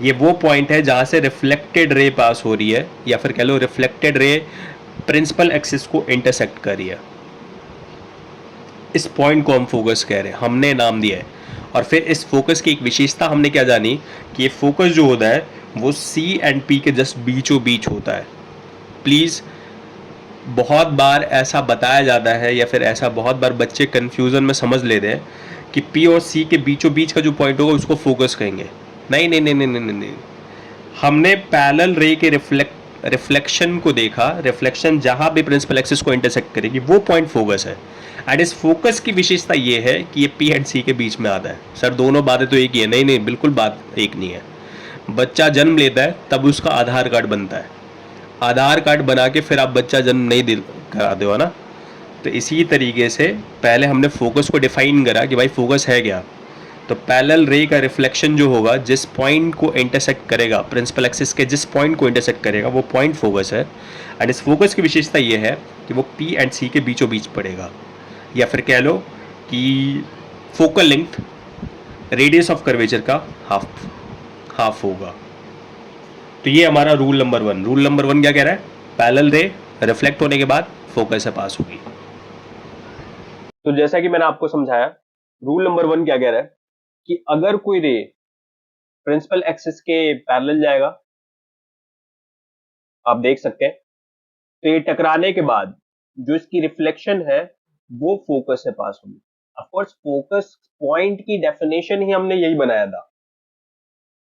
Speaker 2: ये वो पॉइंट है जहाँ से रिफ्लेक्टेड रे पास हो रही है, या फिर कह लो रिफ्लेक्टेड रे प्रिंसिपल एक्सिस को इंटरसेक्ट कर रही है। इस पॉइंट को हम फोकस कह रहे हैं, हमने नाम दिया है। और फिर इस फोकस की एक विशेषता हमने क्या जानी कि ये फोकस जो होता है वो सी एंड पी के जस्ट बीचों बीच होता है। प्लीज़, बहुत बार ऐसा बताया जाता है या फिर ऐसा बहुत बार बच्चे कन्फ्यूज़न में समझ लेते हैं कि पी और सी के बीचों बीच का जो पॉइंट होगा उसको फोकस कहेंगे। नहीं नहीं नहीं नहीं नहीं नहीं, हमने पैरेलल रे के रिफ्लेक्शन को देखा। रिफ्लेक्शन जहाँ भी प्रिंसिपल एक्सिस को इंटरसेक्ट करेगी वो पॉइंट फोकस है। एंड इस फोकस की विशेषता ये है कि ये पी एंड सी के बीच में आता है। सर दोनों बातें तो एक ही है। नहीं नहीं, बिल्कुल बात एक नहीं है। बच्चा जन्म लेता है तब उसका आधार कार्ड बनता है, आधार कार्ड बना के फिर आप बच्चा जन्म नहीं कराते हो ना। तो इसी तरीके से पहले हमने फोकस को डिफाइन करा कि भाई फोकस है क्या। तो पैरेलल रे का रिफ्लेक्शन जो होगा जिस पॉइंट को इंटरसेक्ट करेगा, प्रिंसिपल एक्सिस के जिस पॉइंट को इंटरसेक्ट करेगा वो पॉइंट फोकस है। एंड इस फोकस की विशेषता ये है कि वो पी एंड सी के बीचों बीच पड़ेगा, या फिर कह लो कि focal length radius of curvature का हाफ होगा। तो ये हमारा रूल नंबर 1। रूल नंबर 1 क्या कह रहा है? पैरेलल रे रिफ्लेक्ट होने के बाद फोकस से पास होगी।
Speaker 1: तो जैसा कि मैंने आपको समझाया, रूल नंबर 1 क्या कह रहा है कि अगर कोई रे प्रिंसिपल एक्सिस के पैरेलल जाएगा, आप देख सकते हैं, तो ये टकराने के बाद जो इसकी रिफ्लेक्शन है वो फोकस से पास होगी। ऑफ कोर्स फोकस पॉइंट की डेफिनेशन ही हमने यही बनाया था,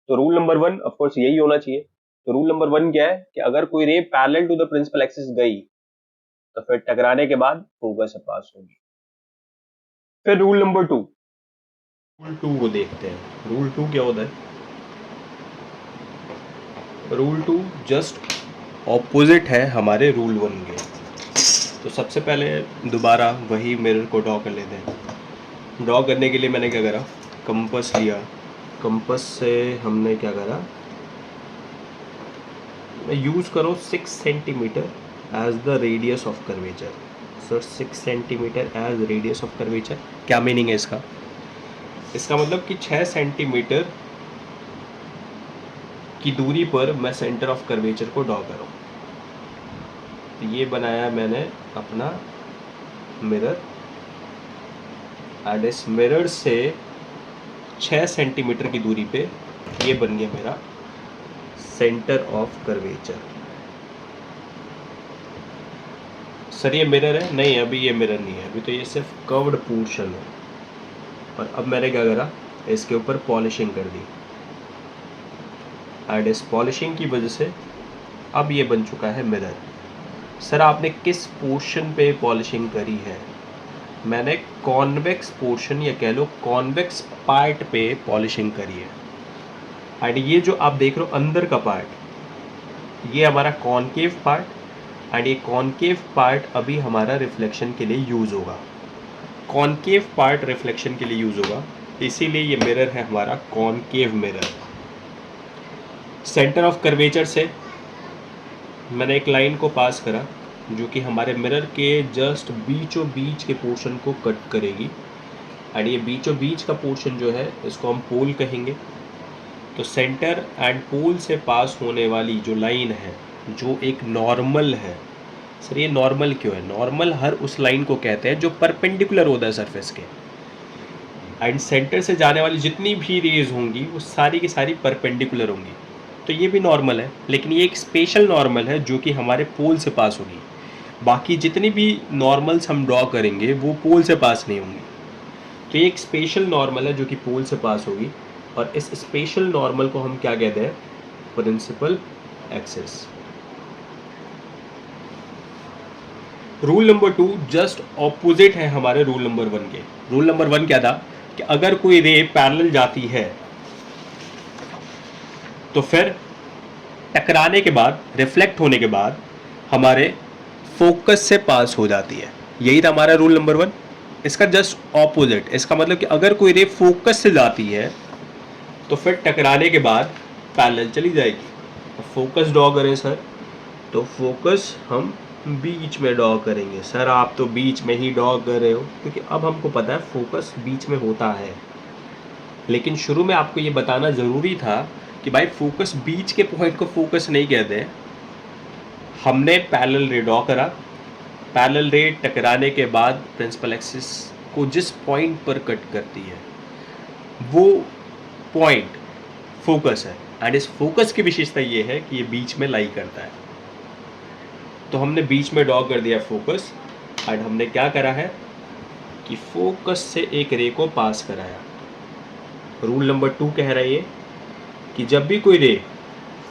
Speaker 1: तो रूल नंबर 1 ऑफ कोर्स यही होना चाहिए। तो रूल नंबर 1 क्या है कि अगर कोई ray parallel to the principal axis गई तो फिर टकराने के बाद फोकस से पास होगी। फिर रूल नंबर 2,
Speaker 2: रूल 2 को देखते हैं। रूल 2 क्या होता है? रूल 2 जस्ट ऑपोजिट है हमारे रूल 1 के। तो सबसे पहले दोबारा वही मिरर को ड्रॉ कर लेते हैं। ड्रॉ करने के लिए मैंने क्या करा, कंपास लिया। कंपास से हमने क्या करा, यूज़ करो 6 centimetre as the radius of curvature. Sir 6 centimetre as radius of curvature, क्या मीनिंग है इसका? इसका मतलब कि 6 सेंटीमीटर की दूरी पर मैं सेंटर ऑफ कर्वेचर को ड्रॉ करूँ। तो ये बनाया मैंने अपना मिरर, एंड इस मिरर से 6 सेंटीमीटर की दूरी पे ये बन गया मेरा सेंटर ऑफ कर्वेचर। सर ये मिरर है? नहीं, अभी ये मिरर नहीं है, अभी तो ये सिर्फ कर्व्ड पोर्शन है। और अब मैंने क्या करा, इसके ऊपर पॉलिशिंग कर दी, एंड इस पॉलिशिंग की वजह से अब ये बन चुका है मिरर। सर आपने किस पोर्शन पे पॉलिशिंग करी है? मैंने कॉन्वेक्स पोर्शन या कह लो कॉन्वेक्स पार्ट पे पॉलिशिंग करी है। एंड ये जो आप देख रहे हो अंदर का पार्ट, ये हमारा कॉनकेव पार्ट, एंड ये कॉनकेव पार्ट अभी हमारा रिफ्लेक्शन के लिए यूज़ होगा। कॉनकेव पार्ट रिफ्लेक्शन के लिए यूज़ होगा, इसीलिए ये मिरर है हमारा concave mirror. Centre of curvature से मैंने एक लाइन को पास करा जो कि हमारे मिरर के जस्ट बीचों बीच के पोर्शन को कट करेगी, एंड ये बीचों बीच का पोर्शन जो है इसको हम पोल कहेंगे। तो सेंटर एंड पोल से पास होने वाली जो लाइन है, जो एक नॉर्मल है। सर ये नॉर्मल क्यों है? नॉर्मल हर उस लाइन को कहते हैं जो परपेंडिकुलर होता है सरफेस के, एंड सेंटर से जाने वाली जितनी भी रेज होंगी वो सारी की सारी परपेंडिकुलर होंगी। तो ये भी नॉर्मल है, लेकिन ये एक स्पेशल नॉर्मल है जो कि हमारे पोल से पास होगी। बाकी जितनी भी नॉर्मल्स हम ड्रॉ करेंगे वो पोल से पास नहीं होंगी। तो ये एक स्पेशल नॉर्मल है जो कि पोल से पास होगी, और इस स्पेशल नॉर्मल को हम क्या कहते हैं? Principal axis. Rule number 2 just opposite है हमारे रूल नंबर 1 के। रूल नंबर 1 क्या था कि अगर कोई रे पैरेलल जाती है तो फिर टकराने के बाद, रिफ्लेक्ट होने के बाद हमारे फोकस से पास हो जाती है। यही था हमारा रूल नंबर 1। इसका जस्ट ऑपोजिट, इसका मतलब कि अगर कोई रे फोकस से जाती है तो फिर टकराने के बाद पैरेलल चली जाएगी। फोकस ड्रॉ करें सर, तो फोकस हम बीच में ड्रॉ करेंगे। सर आप तो बीच में ही ड्रॉ कर रहे हो, क्योंकि अब हमको पता है फोकस बीच में होता है। लेकिन शुरू में आपको ये बताना ज़रूरी था कि भाई फोकस बीच के पॉइंट को फोकस नहीं कहते। हमने पैरेलल रे ड्रॉ करा, पैरेलल रे टकराने के बाद प्रिंसिपल एक्सिस को जिस पॉइंट पर कट करती है वो पॉइंट फोकस है, एंड इस फोकस की विशेषता ये है कि ये बीच में लाई करता है। तो हमने बीच में ड्रॉ कर दिया फोकस, एंड हमने क्या करा है कि फोकस से एक रे को पास कराया। रूल नंबर 2 कह रही है कि जब भी कोई रे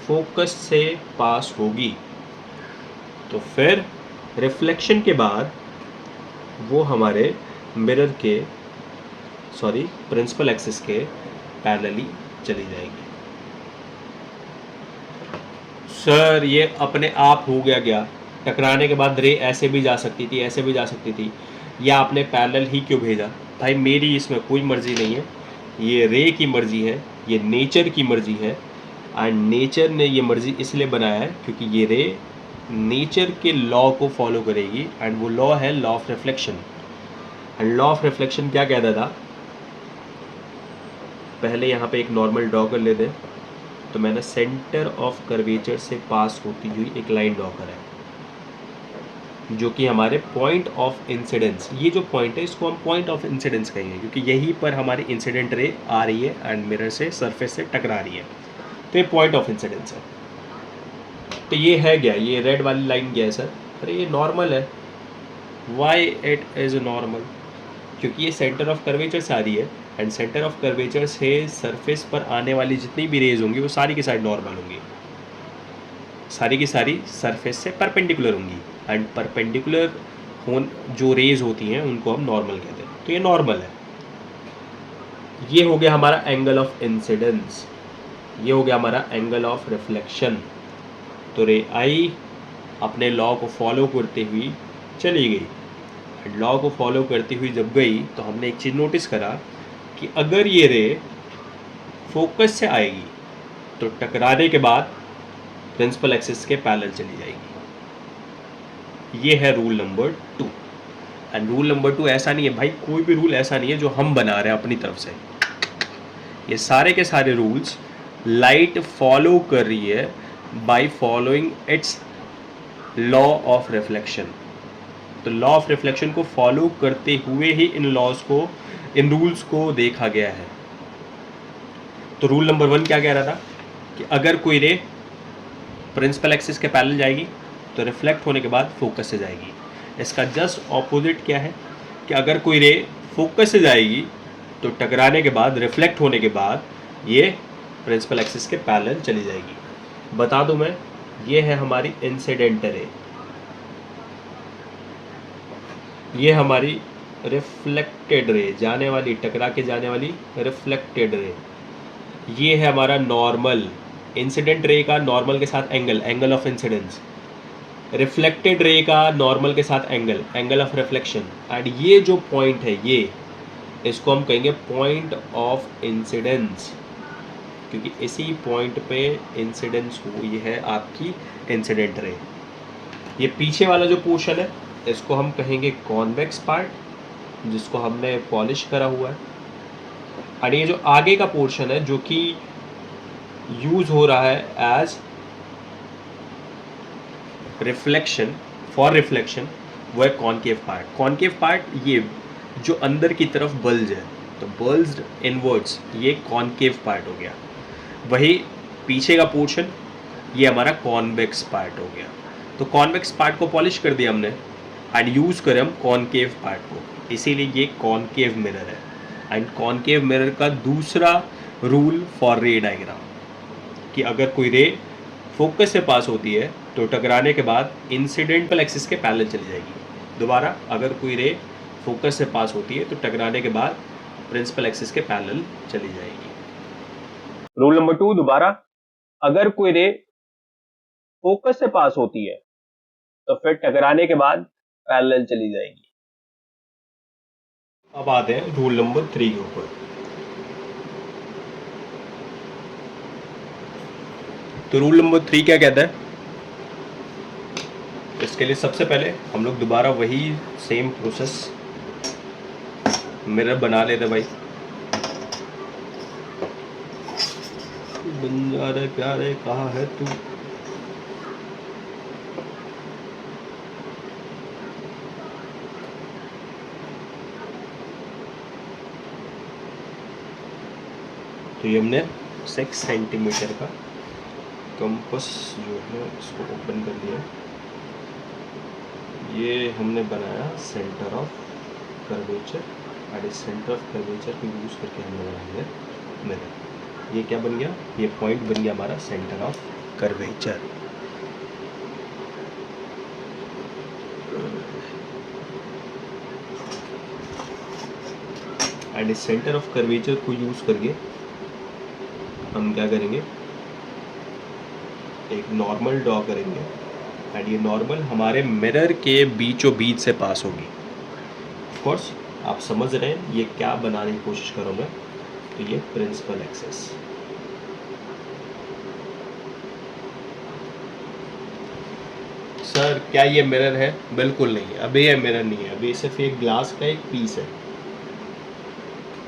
Speaker 2: फोकस से पास होगी तो फिर रिफ्लेक्शन के बाद वो हमारे मिरर के प्रिंसिपल एक्सिस के पैरेलली चली जाएगी। सर ये अपने आप हो गया, टकराने के बाद रे ऐसे भी जा सकती थी, ऐसे भी जा सकती थी, या आपने पैरेलल ही क्यों भेजा? भाई मेरी इसमें कोई मर्जी नहीं है, ये रे की मर्जी है, ये नेचर की मर्जी है, एंड नेचर ने ये मर्जी इसलिए बनाया है क्योंकि ये रे नेचर के लॉ को फॉलो करेगी, एंड वो लॉ है law of reflection. And law of reflection क्या कहता था, पहले यहाँ पे एक नॉर्मल ड्रॉ कर लेते हैं। तो मैंने सेंटर ऑफ कर्वेचर से पास होती हुई एक लाइन ड्रॉ करा है जो कि हमारे पॉइंट ऑफ इंसिडेंस, ये जो पॉइंट है इसको हम पॉइंट ऑफ इंसिडेंस कहेंगे क्योंकि यहीं पर हमारी इंसिडेंट रे आ रही है एंड मिरर से सरफेस से टकरा रही है, तो ये पॉइंट ऑफ इंसिडेंस है। तो ये है क्या, ये रेड वाली लाइन क्या है सर? अरे ये नॉर्मल है। Why it is normal? क्योंकि ये सेंटर ऑफ कर्वेचर से आ रही है, एंड सेंटर ऑफ कर्वेचर से सरफेस पर आने वाली जितनी भी रेज होंगी वो सारी की सारी नॉर्मल होंगी, सारी की सारी सरफेस से परपेंडिकुलर होंगी, एंड परपेंडिकुलर जो रेज होती हैं उनको हम नॉर्मल कहते हैं। तो ये नॉर्मल है। ये हो गया हमारा एंगल ऑफ इंसिडेंस, ये हो गया हमारा एंगल ऑफ रिफ्लेक्शन। तो रे आई अपने लॉ को फॉलो करते हुई चली गई। लॉ को फॉलो करती हुई जब गई तो हमने एक चीज़ नोटिस करा कि अगर ये रे फोकस से आएगी तो टकराने के बाद प्रिंसिपल एक्सिस के पैरेलल चली जाएगी। ये है rule number 2। And rule number 2 ऐसा नहीं है भाई, कोई भी रूल ऐसा नहीं है जो हम बना रहे हैं अपनी तरफ से। ये सारे के सारे रूल्स लाइट फॉलो कर रही है by following it's law of reflection. तो लॉ ऑफ रिफ्लेक्शन को फॉलो करते हुए ही इन लॉज को, इन रूल्स को देखा गया है। तो रूल नंबर 1 क्या कह रहा था कि अगर कोई रे प्रिंसिपल एक्सिस के पैरेलल जाएगी तो रिफ्लेक्ट होने के बाद फोकस से जाएगी। इसका जस्ट ऑपोजिट क्या है कि अगर कोई रे फोकस से जाएगी तो टकराने के बाद, रिफ्लेक्ट होने के बाद ये प्रिंसिपल एक्सिस के पैरेलल चली जाएगी। बता दूं मैं, ये है हमारी इंसिडेंट रे, ये हमारी रिफ्लेक्टेड रे, जाने वाली, टकरा के जाने वाली रिफ्लेक्टेड रे। ये है हमारा नॉर्मल, इंसिडेंट रे का नॉर्मल के साथ angle, angle of incidence. Reflected ray का नॉर्मल के साथ angle, angle of reflection. And ये जो पॉइंट है, ये इसको हम कहेंगे पॉइंट ऑफ इंसिडेंस, क्योंकि इसी पॉइंट पे इंसिडेंस हुई है आपकी इंसिडेंट रे। ये पीछे वाला जो पोर्शन है इसको हम कहेंगे कॉन्वेक्स पार्ट, जिसको हमने पॉलिश करा हुआ है। और ये जो आगे का पोर्शन है जो कि यूज हो रहा है एज रिफ्लेक्शन, फॉर रिफ्लेक्शन, वो है कॉनकेव पार्ट। कॉनकेव पार्ट ये जो अंदर की तरफ बल्ज है, तो बल्ज्ड इनवर्ड्स, ये कॉनकेव पार्ट हो गया। वही पीछे का पोर्शन ये हमारा कॉन्वेक्स पार्ट हो गया। तो कॉन्वेक्स पार्ट को पॉलिश कर दिया हमने एंड यूज़ करें हम कॉनकेव पार्ट को, इसीलिए ये कॉनकेव मिरर है। एंड कॉनकेव मिरर का दूसरा रूल फॉर रे डायग्राम कि अगर कोई रे फोकस से पास होती है तो टकराने के बाद इंसिडेंटल एक्सिस के पैरेलल चली जाएगी। दोबारा, अगर कोई रे फोकस से पास होती है तो टकराने के बाद प्रिंसिपल एक्सिस के पैरेलल चली जाएगी।
Speaker 1: रूल नंबर 2 दोबारा, अगर कोई रे फोकस से पास होती है तो फिर टकराने के बाद पैरेलल चली जाएगी।
Speaker 2: अब आते हैं रूल नंबर 3 के ऊपर। तो रूल नंबर 3 क्या कहता है? इसके लिए सबसे पहले हम लोग दोबारा वही सेम प्रोसेस मिरर बना लेते भाई। बन जा रहा है प्यारे, कहाँ है तू? तो ये हमने 6 सेंटीमीटर का कंपास जो है इसको ओपन कर लिया। ये हमने बनाया सेंटर ऑफ कर्वेचर, और इस सेंटर ऑफ कर्वेचर को यूज़ करके हमने बनाया मिरर। ये क्या बन गया? ये पॉइंट बन गया हमारा सेंटर ऑफ कर्वेचर। एंड इस सेंटर ऑफ कर्वेचर को यूज़ करके हम क्या करेंगे, एक नॉर्मल ड्रॉ करेंगे। एंड ये नॉर्मल हमारे मिरर के बीचों बीच से पास होगी। ऑफ कोर्स आप समझ रहे हैं ये क्या बनाने की कोशिश करूँ मैं। तो ये प्रिंसिपल एक्सिस। सर क्या ये मिरर है? बिल्कुल नहीं है, अभी ये मिरर नहीं है, अभी सिर्फ एक ग्लास का एक पीस है,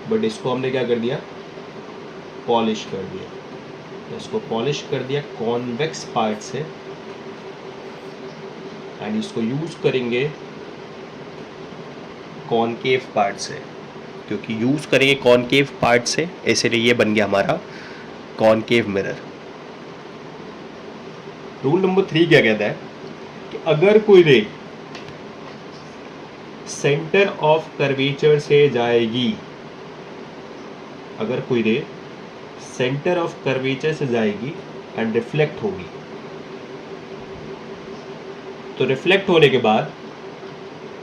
Speaker 2: बट इसको हमने क्या कर दिया, पॉलिश कर दिया। इसको पॉलिश कर दिया कॉन्वेक्स पार्ट से, एंड इसको यूज करेंगे कॉनकेव पार्ट से, क्योंकि यूज करेंगे कॉनकेव पार्ट से, इसलिए ये बन गया हमारा कॉनकेव मिरर। रूल नंबर 3 क्या कहता है कि अगर कोई रे सेंटर ऑफ कर्वेचर से जाएगी, अगर कोई रे सेंटर ऑफ कर्वेचर से जाएगी एंड रिफ्लेक्ट होगी, तो रिफ्लेक्ट होने के बाद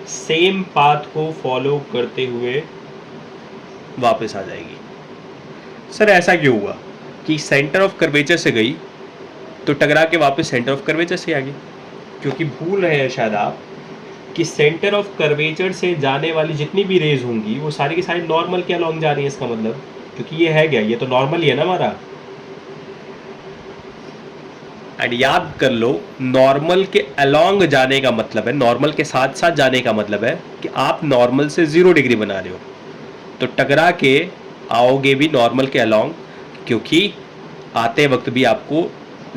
Speaker 2: सेम पाथ को फॉलो करते हुए वापस आ जाएगी। सर ऐसा क्यों हुआ कि सेंटर ऑफ कर्वेचर से गई तो टकरा के वापस सेंटर ऑफ कर्वेचर से आ गई? क्योंकि भूल रहे हैं शायद आप कि सेंटर ऑफ कर्वेचर से जाने वाली जितनी भी रेज होंगी वो सारी की सारी नॉर्मल के अलॉन्ग जा रही है। इसका मतलब, क्योंकि ये है क्या, ये तो नॉर्मल ही है ना हमारा। एंड याद कर लो, नॉर्मल के अलॉन्ग जाने का मतलब है, नॉर्मल के साथ साथ जाने का मतलब है कि आप नॉर्मल से 0 डिग्री बना रहे हो, तो टकरा के आओगे भी नॉर्मल के अलॉन्ग, क्योंकि आते वक्त भी आपको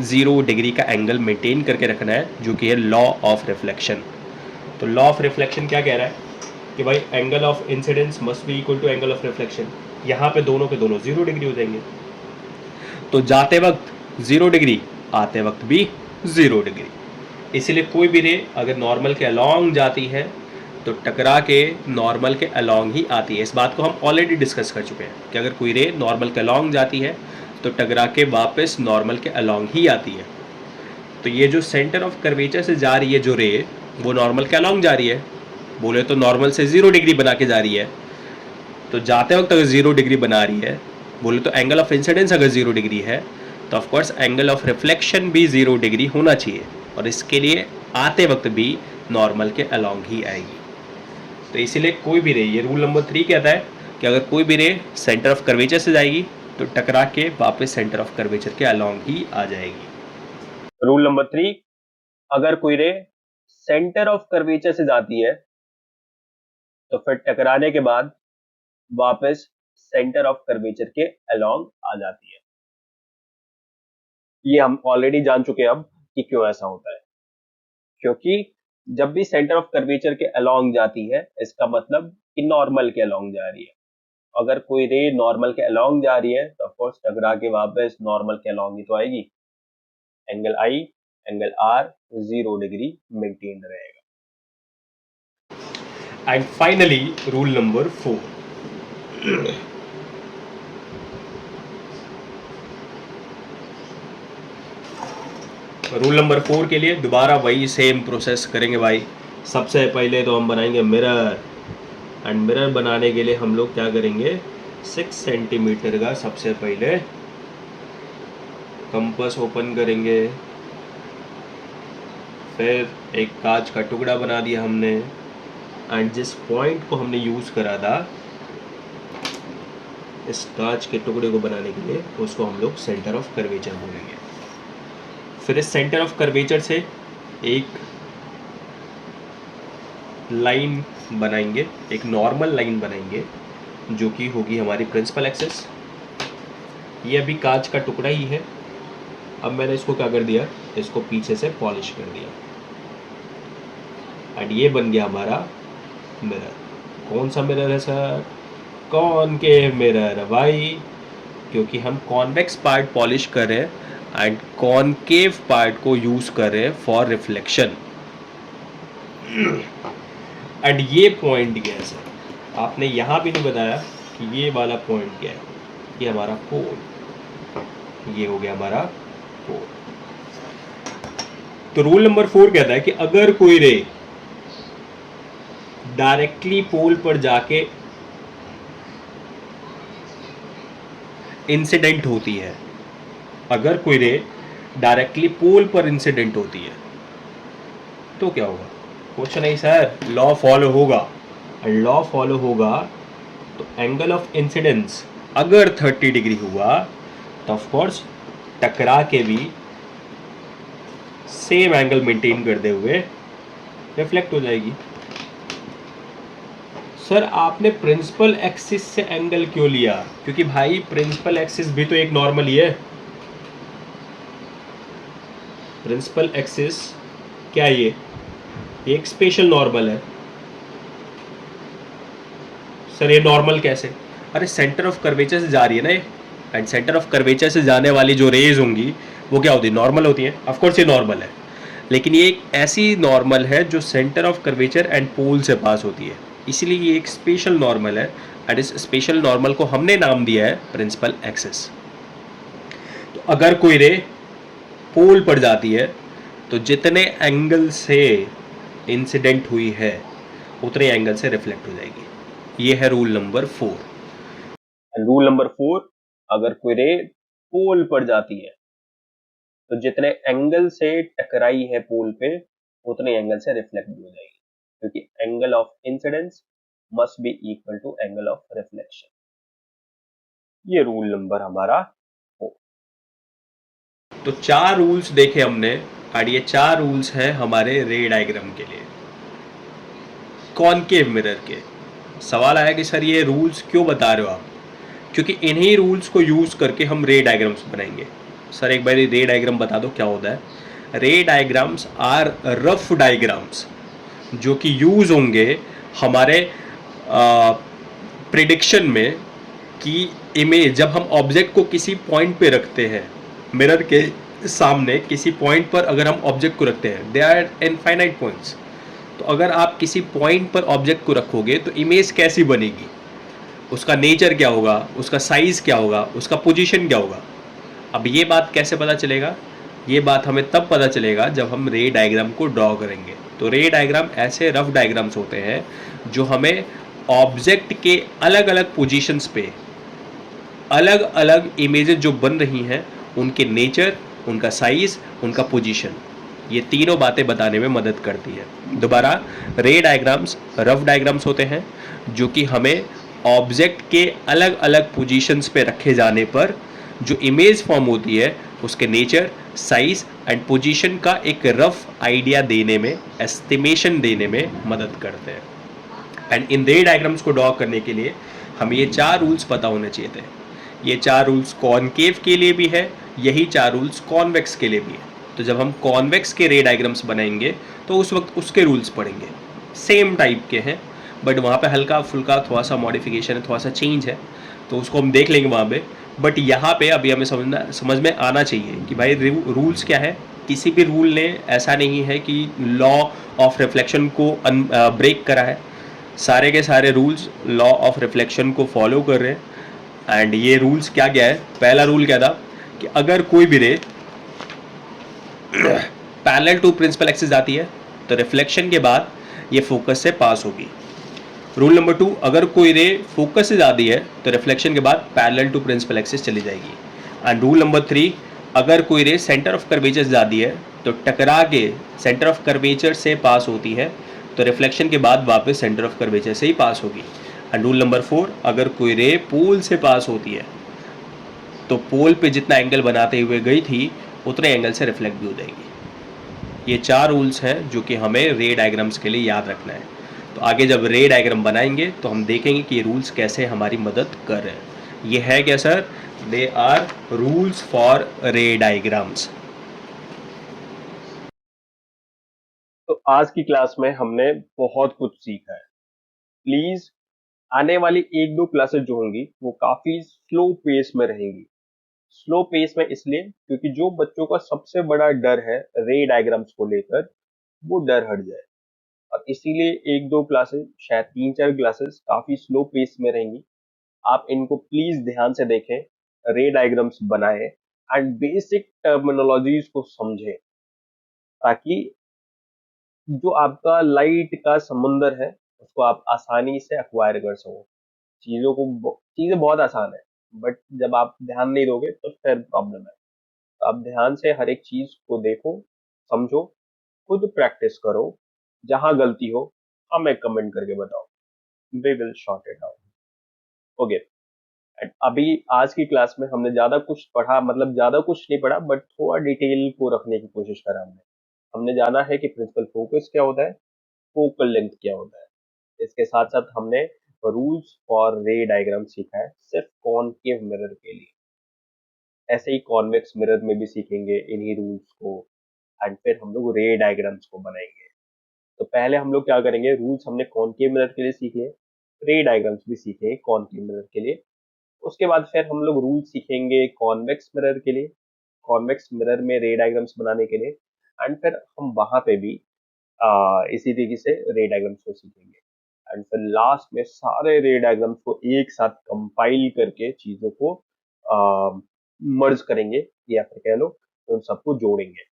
Speaker 2: 0 डिग्री का एंगल मेंटेन करके रखना है, जो कि है लॉ ऑफ रिफ्लेक्शन। तो लॉ ऑफ रिफ्लेक्शन क्या कह रहा है कि भाई angle of incidence must be equal to angle of reflection. यहाँ पे दोनों के दोनों 0 डिग्री हो जाएंगे, तो जाते वक्त 0 डिग्री, आते वक्त भी 0 डिग्री। इसलिए कोई भी रे अगर नॉर्मल के अलॉन्ग जाती है तो टकरा के नॉर्मल के अलॉन्ग ही आती है। इस बात को हम ऑलरेडी डिस्कस कर चुके हैं कि अगर कोई रे नॉर्मल के अलॉन्ग जाती है तो टकरा के वापस नॉर्मल के अलॉन्ग ही आती है। तो ये जो सेंटर ऑफ कर्वेचर से जा रही है जो रे, वो नॉर्मल के अलॉन्ग जा रही है, बोले तो नॉर्मल से 0 डिग्री बना के जा रही है। तो जाते वक्त अगर 0 डिग्री बना रही है, बोले तो एंगल ऑफ इंसिडेंस अगर 0 डिग्री है, तो of course angle of reflection भी 0 डिग्री होना चाहिए, और इसके लिए आते वक्त भी नॉर्मल के अलॉन्ग ही आएगी। तो इसीलिए कोई भी रे, ये रूल नंबर 3 कहता है कि अगर कोई भी रे सेंटर ऑफ कर्वेचर से जाएगी तो टकरा के वापस सेंटर ऑफ कर्वेचर के अलॉन्ग ही आ जाएगी।
Speaker 1: रूल नंबर 3, अगर कोई रे सेंटर ऑफ कर्वेचर से जाती है तो फिर टकराने के बाद वापस सेंटर ऑफ कर्वेचर के अलॉन्ग आ जाती है। ये हम ऑलरेडी जान चुके हैं अब कि क्यों ऐसा होता है, क्योंकि जब भी सेंटर ऑफ कर्वेचर के अलॉन्ग जाती है, इसका मतलब कि नॉर्मल के अलॉन्ग जा रही है। अगर कोई रे नॉर्मल के अलॉन्ग जा रही है तो ऑफ कोर्स टकरा के वापस नॉर्मल के अलॉन्ग ही तो आएगी। Angle I, angle R 0 degree maintain रहेगा।
Speaker 2: And finally rule number 4, rule number 4 के लिए दोबारा वही सेम प्रोसेस करेंगे भाई। सबसे पहले तो हम बनाएंगे मिरर, एंड मिरर बनाने के लिए हम लोग क्या करेंगे, 6 सेंटीमीटर का सबसे पहले कंपास ओपन करेंगे, फिर एक कांच का टुकड़ा बना दिया हमने, एंड जिस पॉइंट को हमने यूज़ करा था इस कांच के टुकड़े को बनाने के लिए, उसको हम लोग सेंटर ऑफ कर्वेचर बोलेंगे। फिर इस सेंटर ऑफ कर्वेचर से एक लाइन बनाएंगे, एक नॉर्मल लाइन बनाएंगे, जो कि होगी हमारी प्रिंसिपल एक्सिस। ये अभी कांच का टुकड़ा ही है, अब मैंने इसको क्या कर दिया, इसको पीछे से पॉलिश कर दिया, एंड ये बन गया हमारा मिरर। कौन सा मिरर है सर? कॉनकेव मिरर भाई, क्योंकि हम कॉन्वेक्स पार्ट पॉलिश कर रहे हैं एंड कॉनकेव पार्ट को यूज कर रहे हैं फॉर रिफ्लेक्शन। एंड ये पॉइंट क्या है सर? आपने यहाँ भी नहीं बताया कि ये वाला पॉइंट क्या है। ये हमारा पोल, ये हो गया हमारा पोल। तो रूल नंबर 4 कहता है कि अगर कोई रे डायरेक्टली पोल पर जाके इंसिडेंट होती है, अगर कोई रे डायरेक्टली पोल पर इंसिडेंट होती है तो क्या होगा? क्वेश्चन नहीं सर, लॉ फॉलो होगा, एंड लॉ फॉलो होगा तो एंगल ऑफ इंसिडेंस अगर 30 डिग्री हुआ तो ऑफ कोर्स टकरा के भी सेम एंगल मेंटेन करते हुए रिफ्लेक्ट हो जाएगी। सर आपने प्रिंसिपल एक्सिस से एंगल क्यों लिया? क्योंकि भाई प्रिंसिपल एक्सिस भी तो एक नॉर्मल ही है। प्रिंसिपल एक्सिस क्या है? ये एक स्पेशल नॉर्मल है। सर ये नॉर्मल कैसे? अरे सेंटर ऑफ कर्वेचर से जा रही है ना ये, एंड सेंटर ऑफ कर्वेचर से जाने वाली जो रेज होंगी वो क्या होती है? नॉर्मल होती है। ऑफ कोर्स ये नॉर्मल है, लेकिन ये एक ऐसी नॉर्मल है जो centre of curvature and pole से पास होती है, इसीलिए ये एक स्पेशल नॉर्मल है। एंड इस स्पेशल नॉर्मल को हमने नाम दिया है प्रिंसिपल एक्सिस। तो अगर कोई रे पोल पर जाती है तो जितने एंगल से इंसिडेंट हुई है उतने एंगल से रिफ्लेक्ट हो जाएगी। ये है रूल नंबर 4।
Speaker 1: रूल नंबर 4, अगर कोई रे पोल पर जाती है तो जितने एंगल से टकराई है पोल पे उतने एंगल से रिफ्लेक्ट भी हो जाएगी, क्योंकि angle of incidence must be equal to angle of reflection. ये रूल नंबर हमारा 4।
Speaker 2: तो 4 रूल्स देखे हमने, और ये 4 रूल्स हैं हमारे रे डायग्राम के लिए कॉनकेव मिरर के। सवाल आया कि सर ये रूल्स क्यों बता रहे हो आप? क्योंकि इन्हीं रूल्स को यूज़ करके हम रे डायग्राम्स बनाएंगे। सर एक बार रे डायग्राम बता दो क्या होता है। रे डायग्राम्स आर रफ डायग्राम्स जो कि यूज़ होंगे हमारे प्रिडिक्शन में कि इमेज जब हम ऑब्जेक्ट को किसी पॉइंट पे रखते हैं, मिरर के सामने किसी पॉइंट पर अगर हम ऑब्जेक्ट को रखते हैं, दे आर इनफाइनाइट पॉइंट्स। तो अगर आप किसी पॉइंट पर ऑब्जेक्ट को रखोगे तो इमेज कैसी बनेगी, उसका नेचर क्या होगा, उसका साइज़ क्या होगा, उसका पोजीशन क्या होगा। अब ये बात कैसे पता चलेगा? ये बात हमें तब पता चलेगा जब हम रे डायग्राम को ड्रॉ करेंगे। तो रे डायग्राम ऐसे रफ डायग्राम्स होते हैं जो हमें ऑब्जेक्ट के अलग अलग पोजीशंस पे अलग अलग इमेजेस जो बन रही हैं उनके नेचर, उनका साइज़, उनका पोजीशन, ये तीनों बातें बताने में मदद करती है। दोबारा, रे डायग्राम्स रफ डायग्राम्स होते हैं जो कि हमें ऑब्जेक्ट के अलग अलग पोजीशंस पे रखे जाने पर जो इमेज फॉर्म होती है उसके नेचर, साइज एंड पोजीशन का एक रफ आइडिया देने में, एस्टिमेशन देने में मदद करते हैं। एंड इन रे डायग्राम्स को ड्रॉ करने के लिए हमें ये 4 रूल्स पता होने चाहिए थे। ये 4 रूल्स कॉनकेव के लिए भी है, यही 4 रूल्स कॉन्वेक्स के लिए भी है। तो जब हम कॉन्वेक्स के रे डायग्राम्स बनाएंगे तो उस वक्त उसके रूल्स पढ़ेंगे। सेम टाइप के हैं बट वहाँ पे हल्का फुल्का थोड़ा सा मॉडिफिकेशन है, थोड़ा सा चेंज है, तो उसको हम देख लेंगे वहाँ पे। बट यहाँ पे अभी हमें समझ में आना चाहिए कि भाई रूल्स क्या है। किसी भी रूल ने ऐसा नहीं है कि लॉ ऑफ रिफ्लेक्शन को ब्रेक करा है। सारे के सारे रूल्स लॉ ऑफ रिफ्लेक्शन को फॉलो कर रहे हैं। एंड ये रूल्स क्या क्या है? पहला रूल क्या था कि अगर कोई भी ray parallel to principal axis आती है तो रिफ्लेक्शन के बाद ये फोकस से पास होगी। रूल नंबर 2, अगर कोई रे फोकस से जाती है तो रिफ्लेक्शन के बाद पैरेलल टू प्रिंसिपल एक्सिस चली जाएगी। एंड रूल नंबर 3, अगर कोई रे सेंटर ऑफ कर्वेचर से जाती है तो टकरा के सेंटर ऑफ कर्वेचर से पास होती है तो रिफ्लेक्शन के बाद वापस सेंटर ऑफ कर्वेचर से ही पास होगी। एंड रूल नंबर 4, अगर कोई रे पोल से पास होती है तो पोल पे जितना एंगल बनाते हुए गई थी उतने एंगल से रिफ्लेक्ट भी हो जाएगी। ये 4 रूल्स हैं जो कि हमें रे डायग्राम्स के लिए याद रखना है। तो आगे जब रे डायग्राम बनाएंगे तो हम देखेंगे कि ये रूल्स कैसे हमारी मदद कर रहे हैं। ये है क्या sir? They are rules for ray diagrams.
Speaker 1: तो आज की क्लास में हमने बहुत कुछ सीखा है। प्लीज आने वाली 1-2 क्लासेस जो होंगी वो काफी स्लो पेस में रहेंगी। स्लो पेस में इसलिए क्योंकि जो बच्चों का सबसे बड़ा डर है रे डायग्राम्स को लेकर, वो डर हट जाए। और इसीलिए 1-2 क्लासेस, शायद 3-4 क्लासेस काफी स्लो पेस में रहेंगी। आप इनको प्लीज ध्यान से देखें, रे डायग्राम्स बनाएं एंड बेसिक टर्मिनोलॉजीज को समझें, ताकि जो आपका लाइट का समुंदर है उसको आप आसानी से एक्वायर कर सको। चीजें बहुत आसान है, बट जब आप ध्यान नहीं दोगे तो फिर प्रॉब्लम है। तो आप ध्यान से हर एक चीज को देखो, समझो, खुद प्रैक्टिस करो। जहां गलती हो हमें कमेंट करके बताओ, we will sort it out. Okay. And अभी आज की क्लास में हमने ज्यादा कुछ पढ़ा, मतलब ज्यादा कुछ नहीं पढ़ा, बट थोड़ा डिटेल को रखने की कोशिश करा हमने। हमने जाना है कि प्रिंसिपल फोकस क्या होता है, फोकल लेंथ क्या होता है। इसके साथ साथ हमने रूल्स फॉर रे डायग्राम सीखा है, सिर्फ कॉनकेव मिरर के लिए। ऐसे ही कॉन्वेक्स मिरर में भी सीखेंगे इन्हीं रूल्स को, एंड फिर हम लोग रे डायग्राम्स को बनाएंगे। तो पहले हम लोग क्या करेंगे, रूल्स हमने कॉनकेव मिरर के लिए सीख लिए, रे डायग्राम्स भी सीखे कॉनकेव मिरर के लिए। उसके बाद फिर हम लोग रूल सीखेंगे कॉन्वेक्स मिरर के लिए, कॉन्वेक्स मिरर में रे डायग्राम्स बनाने के लिए। एंड फिर हम वहां पे भी इसी तरीके से रे डायग्राम्स को सीखेंगे। एंड फिर लास्ट में सारे रे डायग्राम्स को एक साथ कंपाइल करके चीजों को मर्ज करेंगे, या फिर कह लो उन सबको जोड़ेंगे।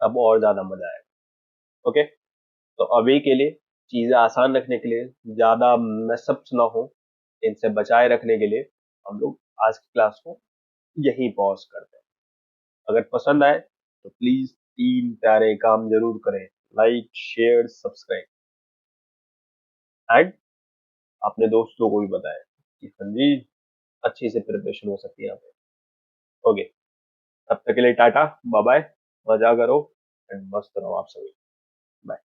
Speaker 1: अब और ज्यादा मजा आएगा। ओके, तो अभी के लिए चीजें आसान रखने के लिए, ज्यादा मैसअप्स ना हो, इनसे बचाए रखने के लिए हम लोग आज की क्लास को यहीं पॉज करते हैं। अगर पसंद आए तो प्लीज 3 प्यारे काम जरूर करें, लाइक शेयर सब्सक्राइब, एंड अपने दोस्तों को भी बताएं कि हाँ जी, अच्छी से प्रिपरेशन हो सकती है यहाँ पे। ओके, तब तक के लिए टाटा, बाय बाय, मजा करो एंड मस्त रहो आप सभी। बाय।